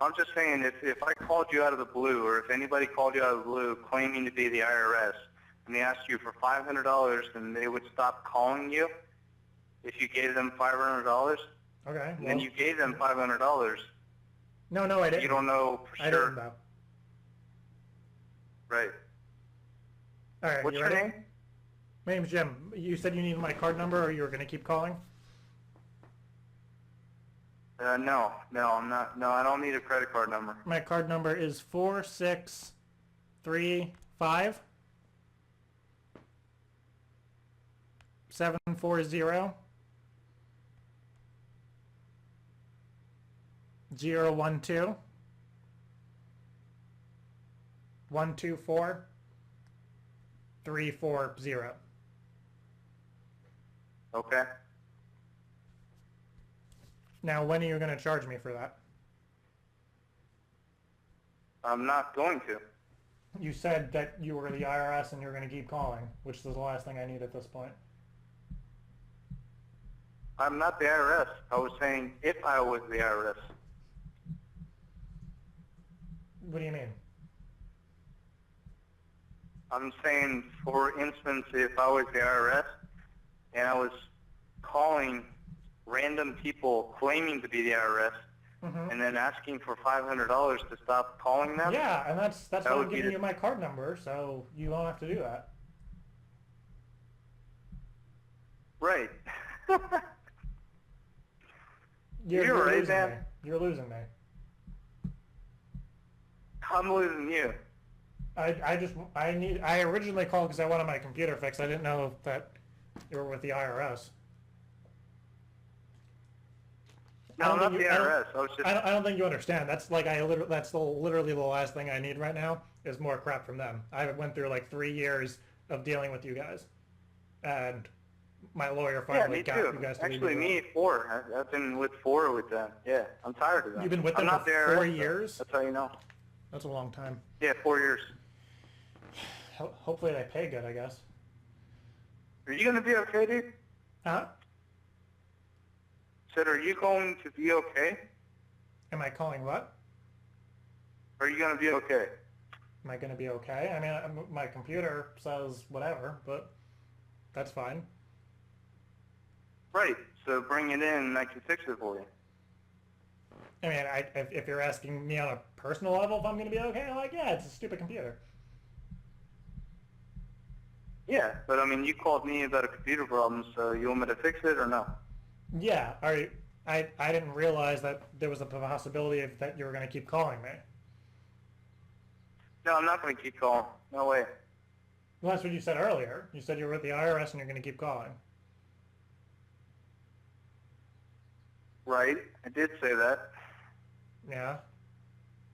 I'm just saying if I called you out of the blue, or if anybody called you out of the blue claiming to be the IRS, and they asked you for $500, then they would stop calling you if you gave them $500? Okay. And then well- you gave them $500. No, I didn't. You don't know for I sure. didn't though. Right. All right. What's you your ready? name? My name's Jim. You said you needed my card number, or you were going to keep calling? No, I'm not. No, I don't need a credit card number. My card number is 4635 740 012 124 340. Okay. Now, when are you going to charge me for that? I'm not going to. You said that you were the IRS and you were going to keep calling, which is the last thing I need at this point. I'm not the IRS. I was saying if I was the IRS. What do you mean? I'm saying, for instance, if I was the IRS and I was calling random people claiming to be the IRS and then asking for $500 to stop calling them. Yeah, and that's That why I'm would be giving the- you my card number, so you don't have to do that. Right. You're right, losing man. me. You're losing me. I'm losing you. I originally called because I wanted my computer fixed. I didn't know that you were with the IRS. No, I'm not the IRS. I was just. I don't think you understand. That's like literally the last thing I need right now is more crap from them. I went through like 3 years of dealing with you guys, and my lawyer Yeah, finally me got too. you guys to Actually, leave me alone. me 4. I've been with 4 with them. Yeah, I'm tired of them. You've been with I'm them not for the IRS, 4 though. years? That's how you know. That's a long time. Yeah, 4 years. Hopefully they pay good, I guess. Are you gonna be okay, dude? Huh? Said, are you going to be okay? Am I calling what? Are you gonna be okay? Am I going to be okay? I mean, my computer says whatever, but that's fine. Right. So bring it in and I can fix it for you. I mean, if you're asking me on a personal level if I'm going to be okay, I'm like, yeah, it's a stupid computer. Yeah, but I mean, you called me about a computer problem, so you want me to fix it or no? Yeah, I didn't realize that there was a possibility of that you were going to keep calling me. No, I'm not going to keep calling. No way. Well, that's what you said earlier. You said you were with the IRS and you're going to keep calling. Right. I did say that. Yeah,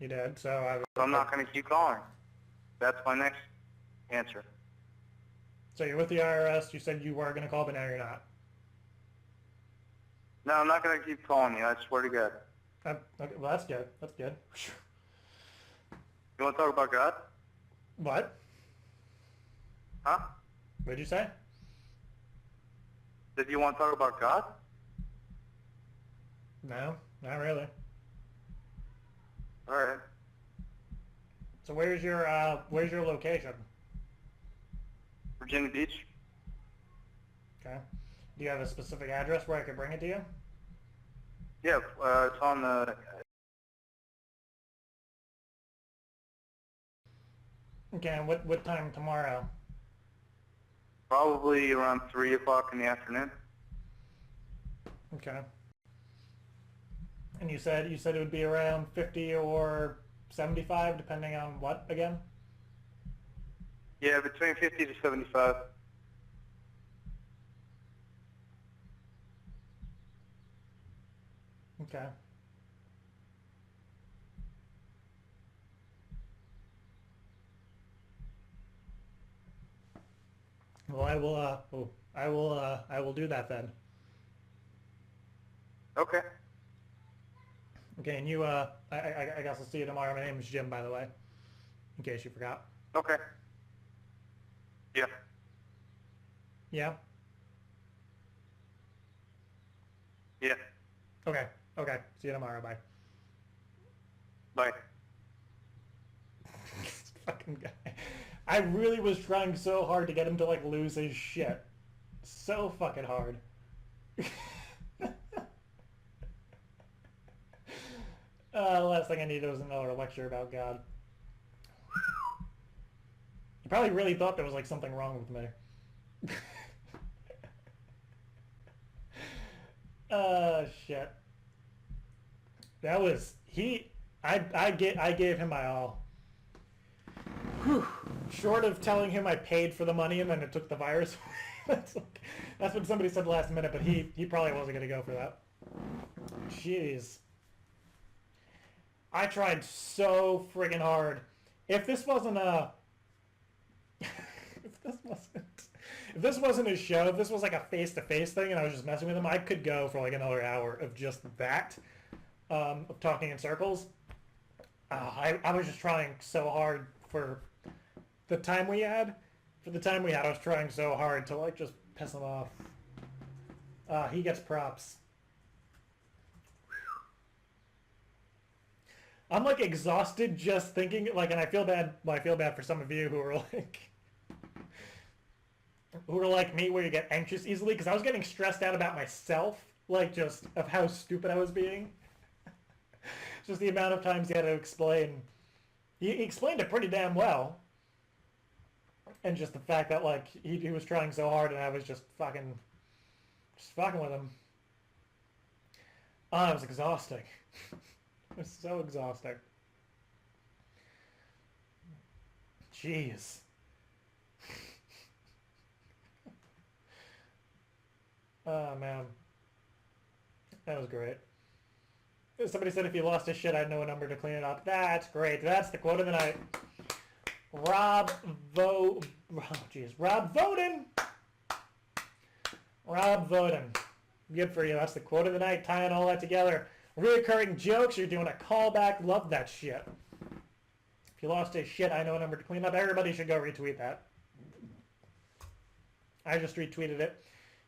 you did. So I'm not going to keep calling. That's my next answer. So you're with the IRS. You said you were going to call, but now you're not. No, I'm not going to keep calling you. I swear to God. Okay, well, that's good. That's good. You want to talk about God? What? Huh? What did you say? Did you want to talk about God? No, not really. All right. So where's your location? Virginia Beach. Okay. Do you have a specific address where I could bring it to you? Yeah, it's on the. Okay, and what time tomorrow? Probably around 3 o'clock in the afternoon. Okay. And you said it would be around 50 or 75, depending on what again? Yeah, between 50 to 75. Okay. Well, I will do that then. Okay. Okay, and you, I guess I'll see you tomorrow. My name is Jim, by the way, in case you forgot. Okay. Yeah. Yeah? Yeah. Okay, okay. See you tomorrow. Bye. Bye. This fucking guy. I really was trying so hard to get him to, like, lose his shit. So fucking hard. The last thing I needed was another lecture about God. You probably really thought there was like something wrong with me. Shit. That was I gave him my all. Whew. Short of telling him I paid for the money and then it took the virus. That's what somebody said last minute, but he probably wasn't gonna go for that. Jeez. I tried so friggin' hard. If this wasn't a if this wasn't a show, if this was like a face-to-face thing and I was just messing with him, I could go for like another hour of just that, of talking in circles. I was just trying so hard for the time we had. For the time we had, I was trying so hard to like just piss him off. He gets props. I'm like exhausted just thinking, like, and I feel bad for some of you who are like me, where you get anxious easily, because I was getting stressed out about myself, like just of how stupid I was being. Just the amount of times he had to explain. He explained it pretty damn well. And just the fact that like he was trying so hard and I was just fucking with him. It was exhausting. It was so exhausting. Jeez. Oh man. That was great. Somebody said if you lost his shit, I'd know a number to clean it up. That's great. That's the quote of the night. Rob Voden. Rob Voden. Good for you. That's the quote of the night, tying all that together. Reoccurring jokes. You're doing a callback. Love that shit. If you lost his shit, I know a number to clean up. Everybody should go retweet that. I just retweeted it.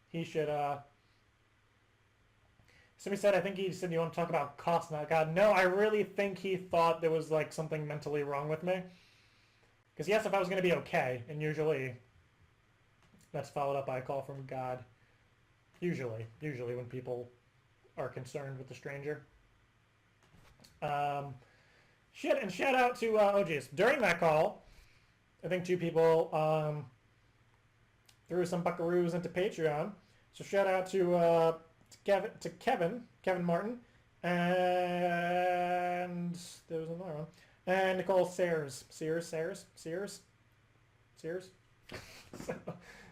He should, Somebody said, I think he said you want to talk about cost, not God. No, I really think he thought there was like something mentally wrong with me. Because he asked if I was going to be okay, and usually that's followed up by a call from God. Usually when people are concerned with the stranger. Shit, and shout out to, oh geez, during that call, I think 2 people threw some buckaroos into Patreon. So shout out to Kevin Martin, and there was another one. And Nicole Sears. So,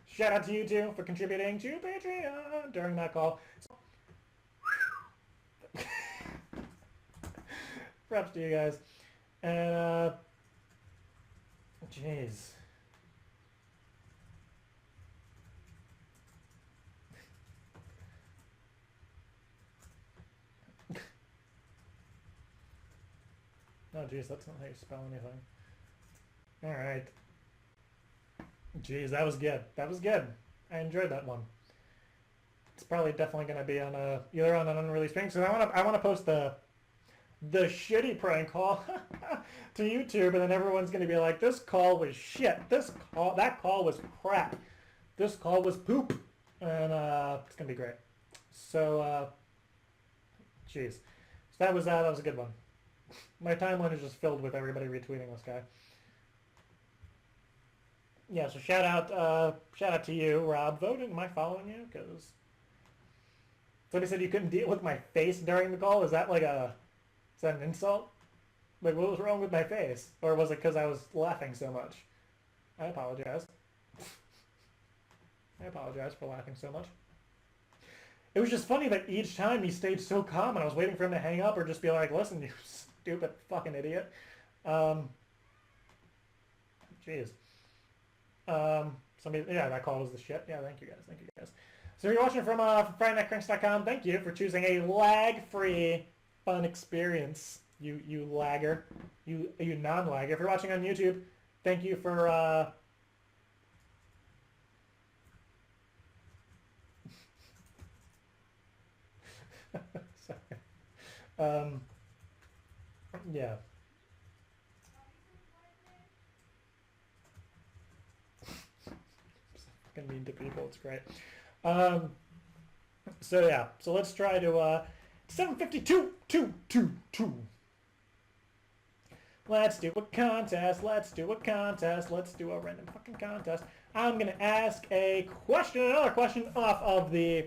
shout out to you two for contributing to Patreon during that call. Props to you guys. And, jeez. Oh, geez, that's not how you spell anything. Alright. Jeez, that was good. That was good. I enjoyed that one. It's probably definitely going to be on either on an unreleased thing. So I want to post the shitty prank call to YouTube, and then everyone's going to be like, this call was shit. That call was crap. This call was poop. And it's going to be great. So, jeez. So that was a good one. My timeline is just filled with everybody retweeting this guy. Yeah, so shout out to you, Rob Voden. Am I following you? Because somebody said you couldn't deal with my face during the call. Is that an insult? Like, what was wrong with my face? Or was it because I was laughing so much? I apologize. I apologize for laughing so much. It was just funny that each time he stayed so calm, and I was waiting for him to hang up or just be like, listen, you stupid fucking idiot. Jeez. Yeah, that call was the shit. Yeah, thank you guys. So if you're watching from FridayNightCranks.com, thank you for choosing a lag-free fun experience. You lagger. You non-lagger. If you're watching on YouTube, thank you for sorry. Yeah. Fucking mean to people, it's great. So yeah, so let's try to 752. Let's do a contest. Let's do a contest. Let's do a random fucking contest. I'm going to ask a question, another question off of the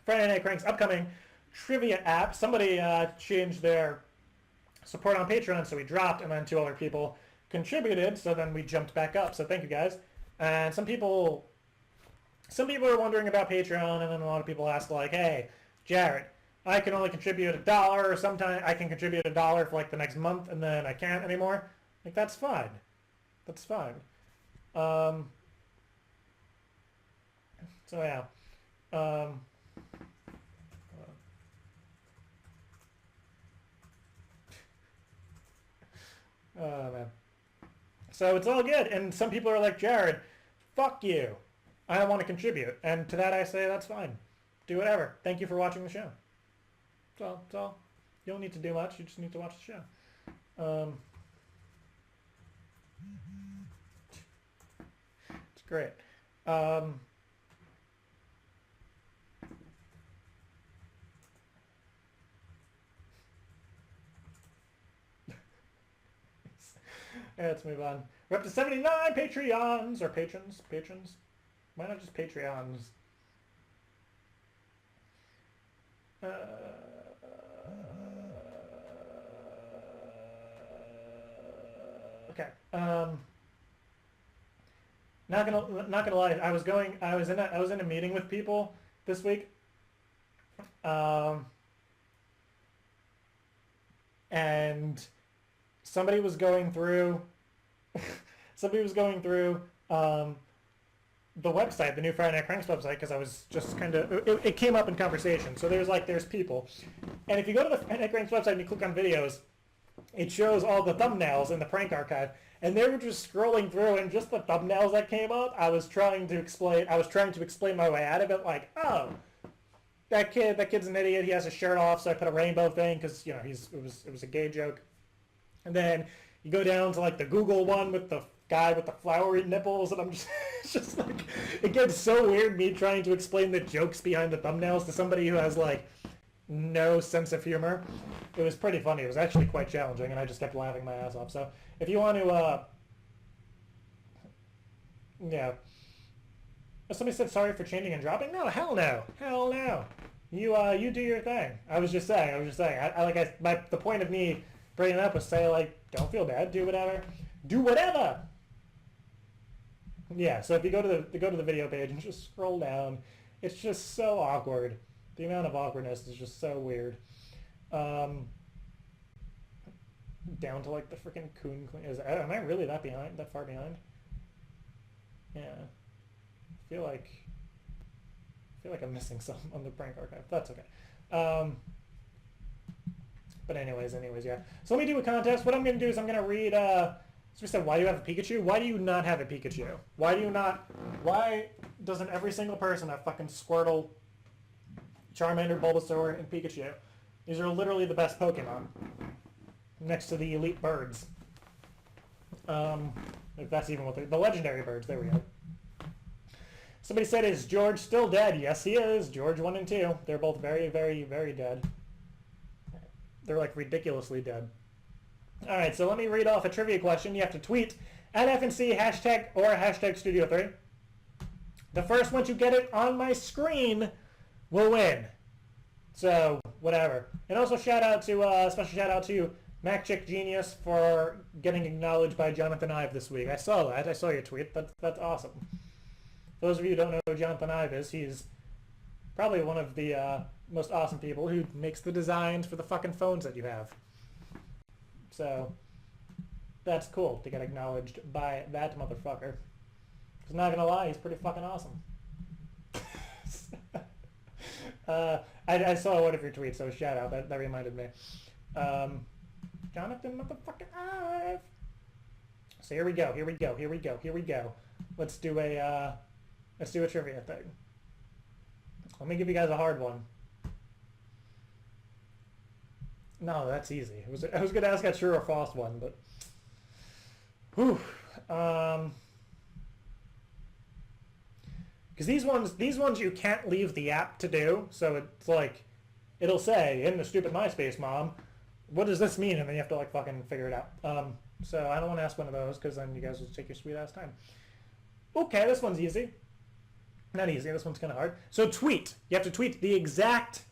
Friday Night Cranks upcoming trivia app. Somebody changed their support on Patreon, so we dropped, and then 2 other people contributed, so then we jumped back up. So thank you guys. And some people are wondering about Patreon, and then a lot of people ask like, hey, Jared, I can only contribute $1, or sometimes I can contribute $1 for like the next month, and then I can't anymore. Like, that's fine. That's fine. So yeah. Oh man. So it's all good, and some people are like, Jared, fuck you. I don't want to contribute. And to that I say, that's fine. Do whatever. Thank you for watching the show. That's all. You don't need to do much. You just need to watch the show. It's great. Let's move on. We're up to 79 Patreons, or patrons. Why not just Patreons? Okay. Not gonna lie. I was in a meeting with people this week. And somebody was going through the website, the new Friday Night Cranks website, because I was just kind of, it came up in conversation. So there's people. And if you go to the Friday Night Cranks website and you click on videos, it shows all the thumbnails in the prank archive. And they were just scrolling through, and just the thumbnails that came up, I was trying to explain my way out of it, like, oh, that kid's an idiot, he has his shirt off, so I put a rainbow thing, because, you know, it was a gay joke. And then you go down to like the Google one with the guy with the flowery nipples, and I'm just, it's just like, it gets so weird me trying to explain the jokes behind the thumbnails to somebody who has like no sense of humor. It was pretty funny. It was actually quite challenging, and I just kept laughing my ass off. So if you want to, yeah. Somebody said sorry for changing and dropping. No, hell no, hell no. You do your thing. I was just saying. The point of me bringing it up was say like, don't feel bad. Do whatever. Do whatever. Yeah. So if you go to the video page and just scroll down, it's just so awkward. The amount of awkwardness is just so weird. Down to like the freaking coon. Am I really that far behind? Yeah. I feel like I'm missing some on the prank archive. That's okay. But anyways, yeah. So let me do a contest. What I'm going to do is I'm going to read, so we said, why do you have a Pikachu? Why do you not have a Pikachu? Why doesn't every single person have fucking Squirtle, Charmander, Bulbasaur, and Pikachu? These are literally the best Pokemon. Next to the elite birds. If that's even what the legendary birds, there we go. Somebody said, is George still dead? Yes, he is. George 1 and 2. They're both very, very, very dead. They're like ridiculously dead. Alright, so let me read off a trivia question. You have to tweet at FNC hashtag Studio 3. The first one to get it on my screen will win. So, whatever. And also special shout out to MacChick Genius for getting acknowledged by Jonathan Ive this week. I saw that. I saw your tweet. That's awesome. For those of you who don't know who Jonathan Ive is, he's probably one of the most awesome people who makes the designs for the fucking phones that you have. So, that's cool to get acknowledged by that motherfucker. Because not gonna lie, he's pretty fucking awesome. I saw one of your tweets, so shout out. That reminded me. Jonathan motherfucking Ive. So here we go. Let's do a trivia thing. Let me give you guys a hard one. No, that's easy. I was gonna ask a true or false one, but whew. Because these ones you can't leave the app to do, so it's like it'll say in the stupid MySpace mom, what does this mean? And then you have to like fucking figure it out. So I don't want to ask one of those because then you guys will take your sweet ass time. Okay, this one's easy. Not easy. This one's kind of hard. So tweet. You have to tweet the exact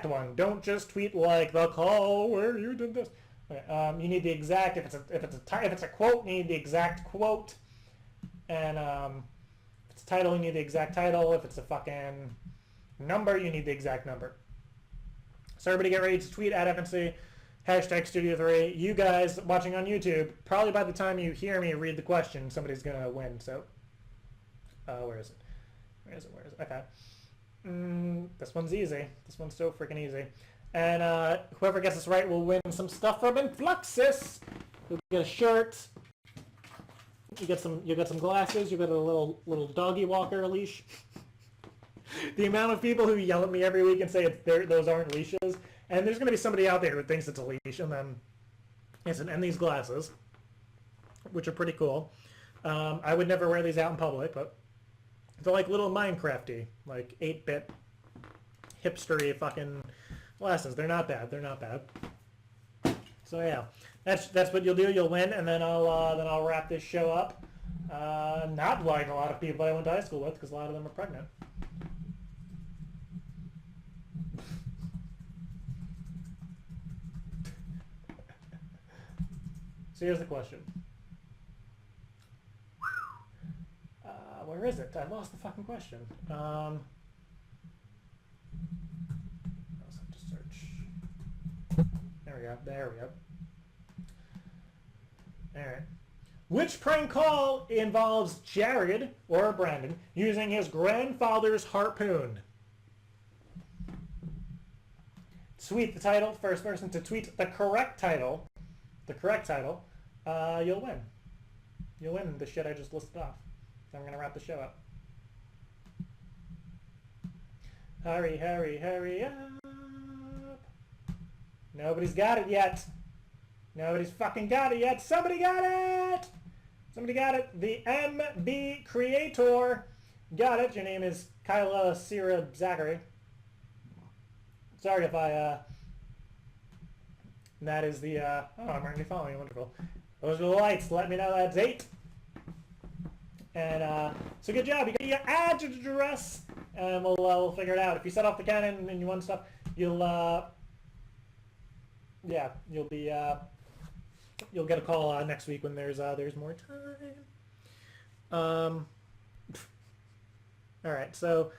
one. Don't just tweet like the call where you did this. Okay, you need the exact. If it's a quote, you need the exact quote. And if it's a title, you need the exact title. If it's a fucking number, you need the exact number. So everybody get ready to tweet at FNC, hashtag Studio 3. You guys watching on YouTube, probably by the time you hear me read the question, somebody's going to win. So, where is it? Where is it? Okay. This one's easy. This one's so freaking easy. And whoever gets this right will win some stuff from Influxus. You'll get a shirt. You get some glasses. You get a little doggy walker leash. The amount of people who yell at me every week and say those aren't leashes, and there's going to be somebody out there who thinks it's a leash, and then and these glasses, which are pretty cool. I would never wear these out in public, but they're like little Minecrafty, like 8-bit hipstery fucking glasses. They're not bad. They're not bad. So yeah, that's what you'll do. You'll win, and then I'll wrap this show up. Not like a lot of people I went to high school with, because a lot of them are pregnant. So here's the question. Where is it? I lost the fucking question. I also have to search. There we go. There we go. Alright. Which prank call involves Jared, or Brandon, using his grandfather's harpoon? Tweet the title. First person to tweet the correct title. You'll win. You'll win the shit I just listed off. So I'm going to wrap the show up. Hurry, hurry, hurry up. Nobody's got it yet. Nobody's fucking got it yet. Somebody got it! Somebody got it. The MB Creator got it. Your name is Kyla Sira Zachary. Sorry if I, that is the, oh, I'm already following you. Wonderful. Those are the lights. Let me know that's 8. And, so good job. You got your address, and we'll figure it out. If you set off the cannon and you want stuff, you'll, yeah, you'll be, you'll get a call, next week when there's more time. Alright, so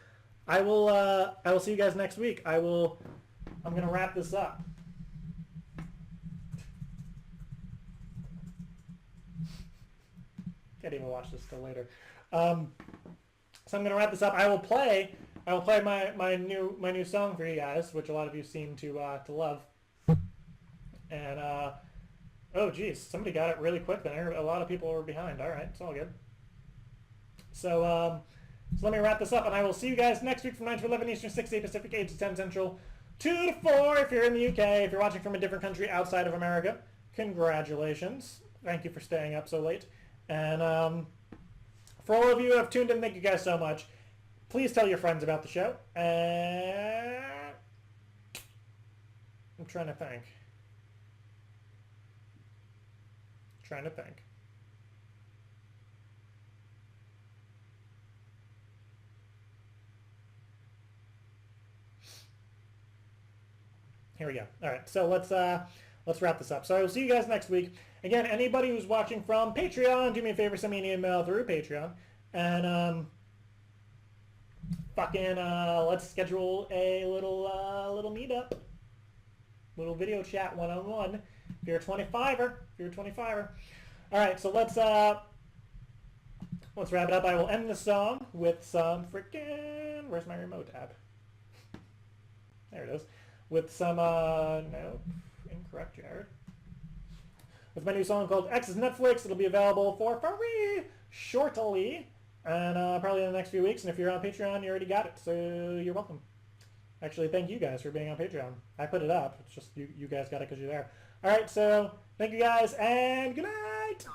I will see you guys next week. I'm gonna wrap this up. Can't even watch this till later. So I'm gonna wrap this up. I will play my new song for you guys, which a lot of you seem to love. And oh geez, somebody got it really quick then. A lot of people were behind. All right, it's all good. So so let me wrap this up, and I will see you guys next week from 9 to 11 Eastern, 6 to 8 Pacific, 8 to 10 Central, 2 to 4 if you're in the UK. If you're watching from a different country outside of America, congratulations. Thank you for staying up so late. And for all of you who have tuned in, thank you guys so much. Please tell your friends about the show. And I'm trying to think. Here we go. All right, so let's wrap this up. So I will see you guys next week. Again, anybody who's watching from Patreon, do me a favor, send me an email through Patreon, and let's schedule a little meetup, little video chat one-on-one. If you're a 25er. All right, so let's wrap it up. I will end the song with some freaking, where's my remote tab? There it is. With some no, incorrect, Jared. With my new song called X is Netflix. It'll be available for free shortly, and probably in the next few weeks. And if you're on Patreon, you already got it, so you're welcome. Actually, thank you guys for being on Patreon. I put it up. It's just you guys got it because you're there. All right, so thank you guys, and good night.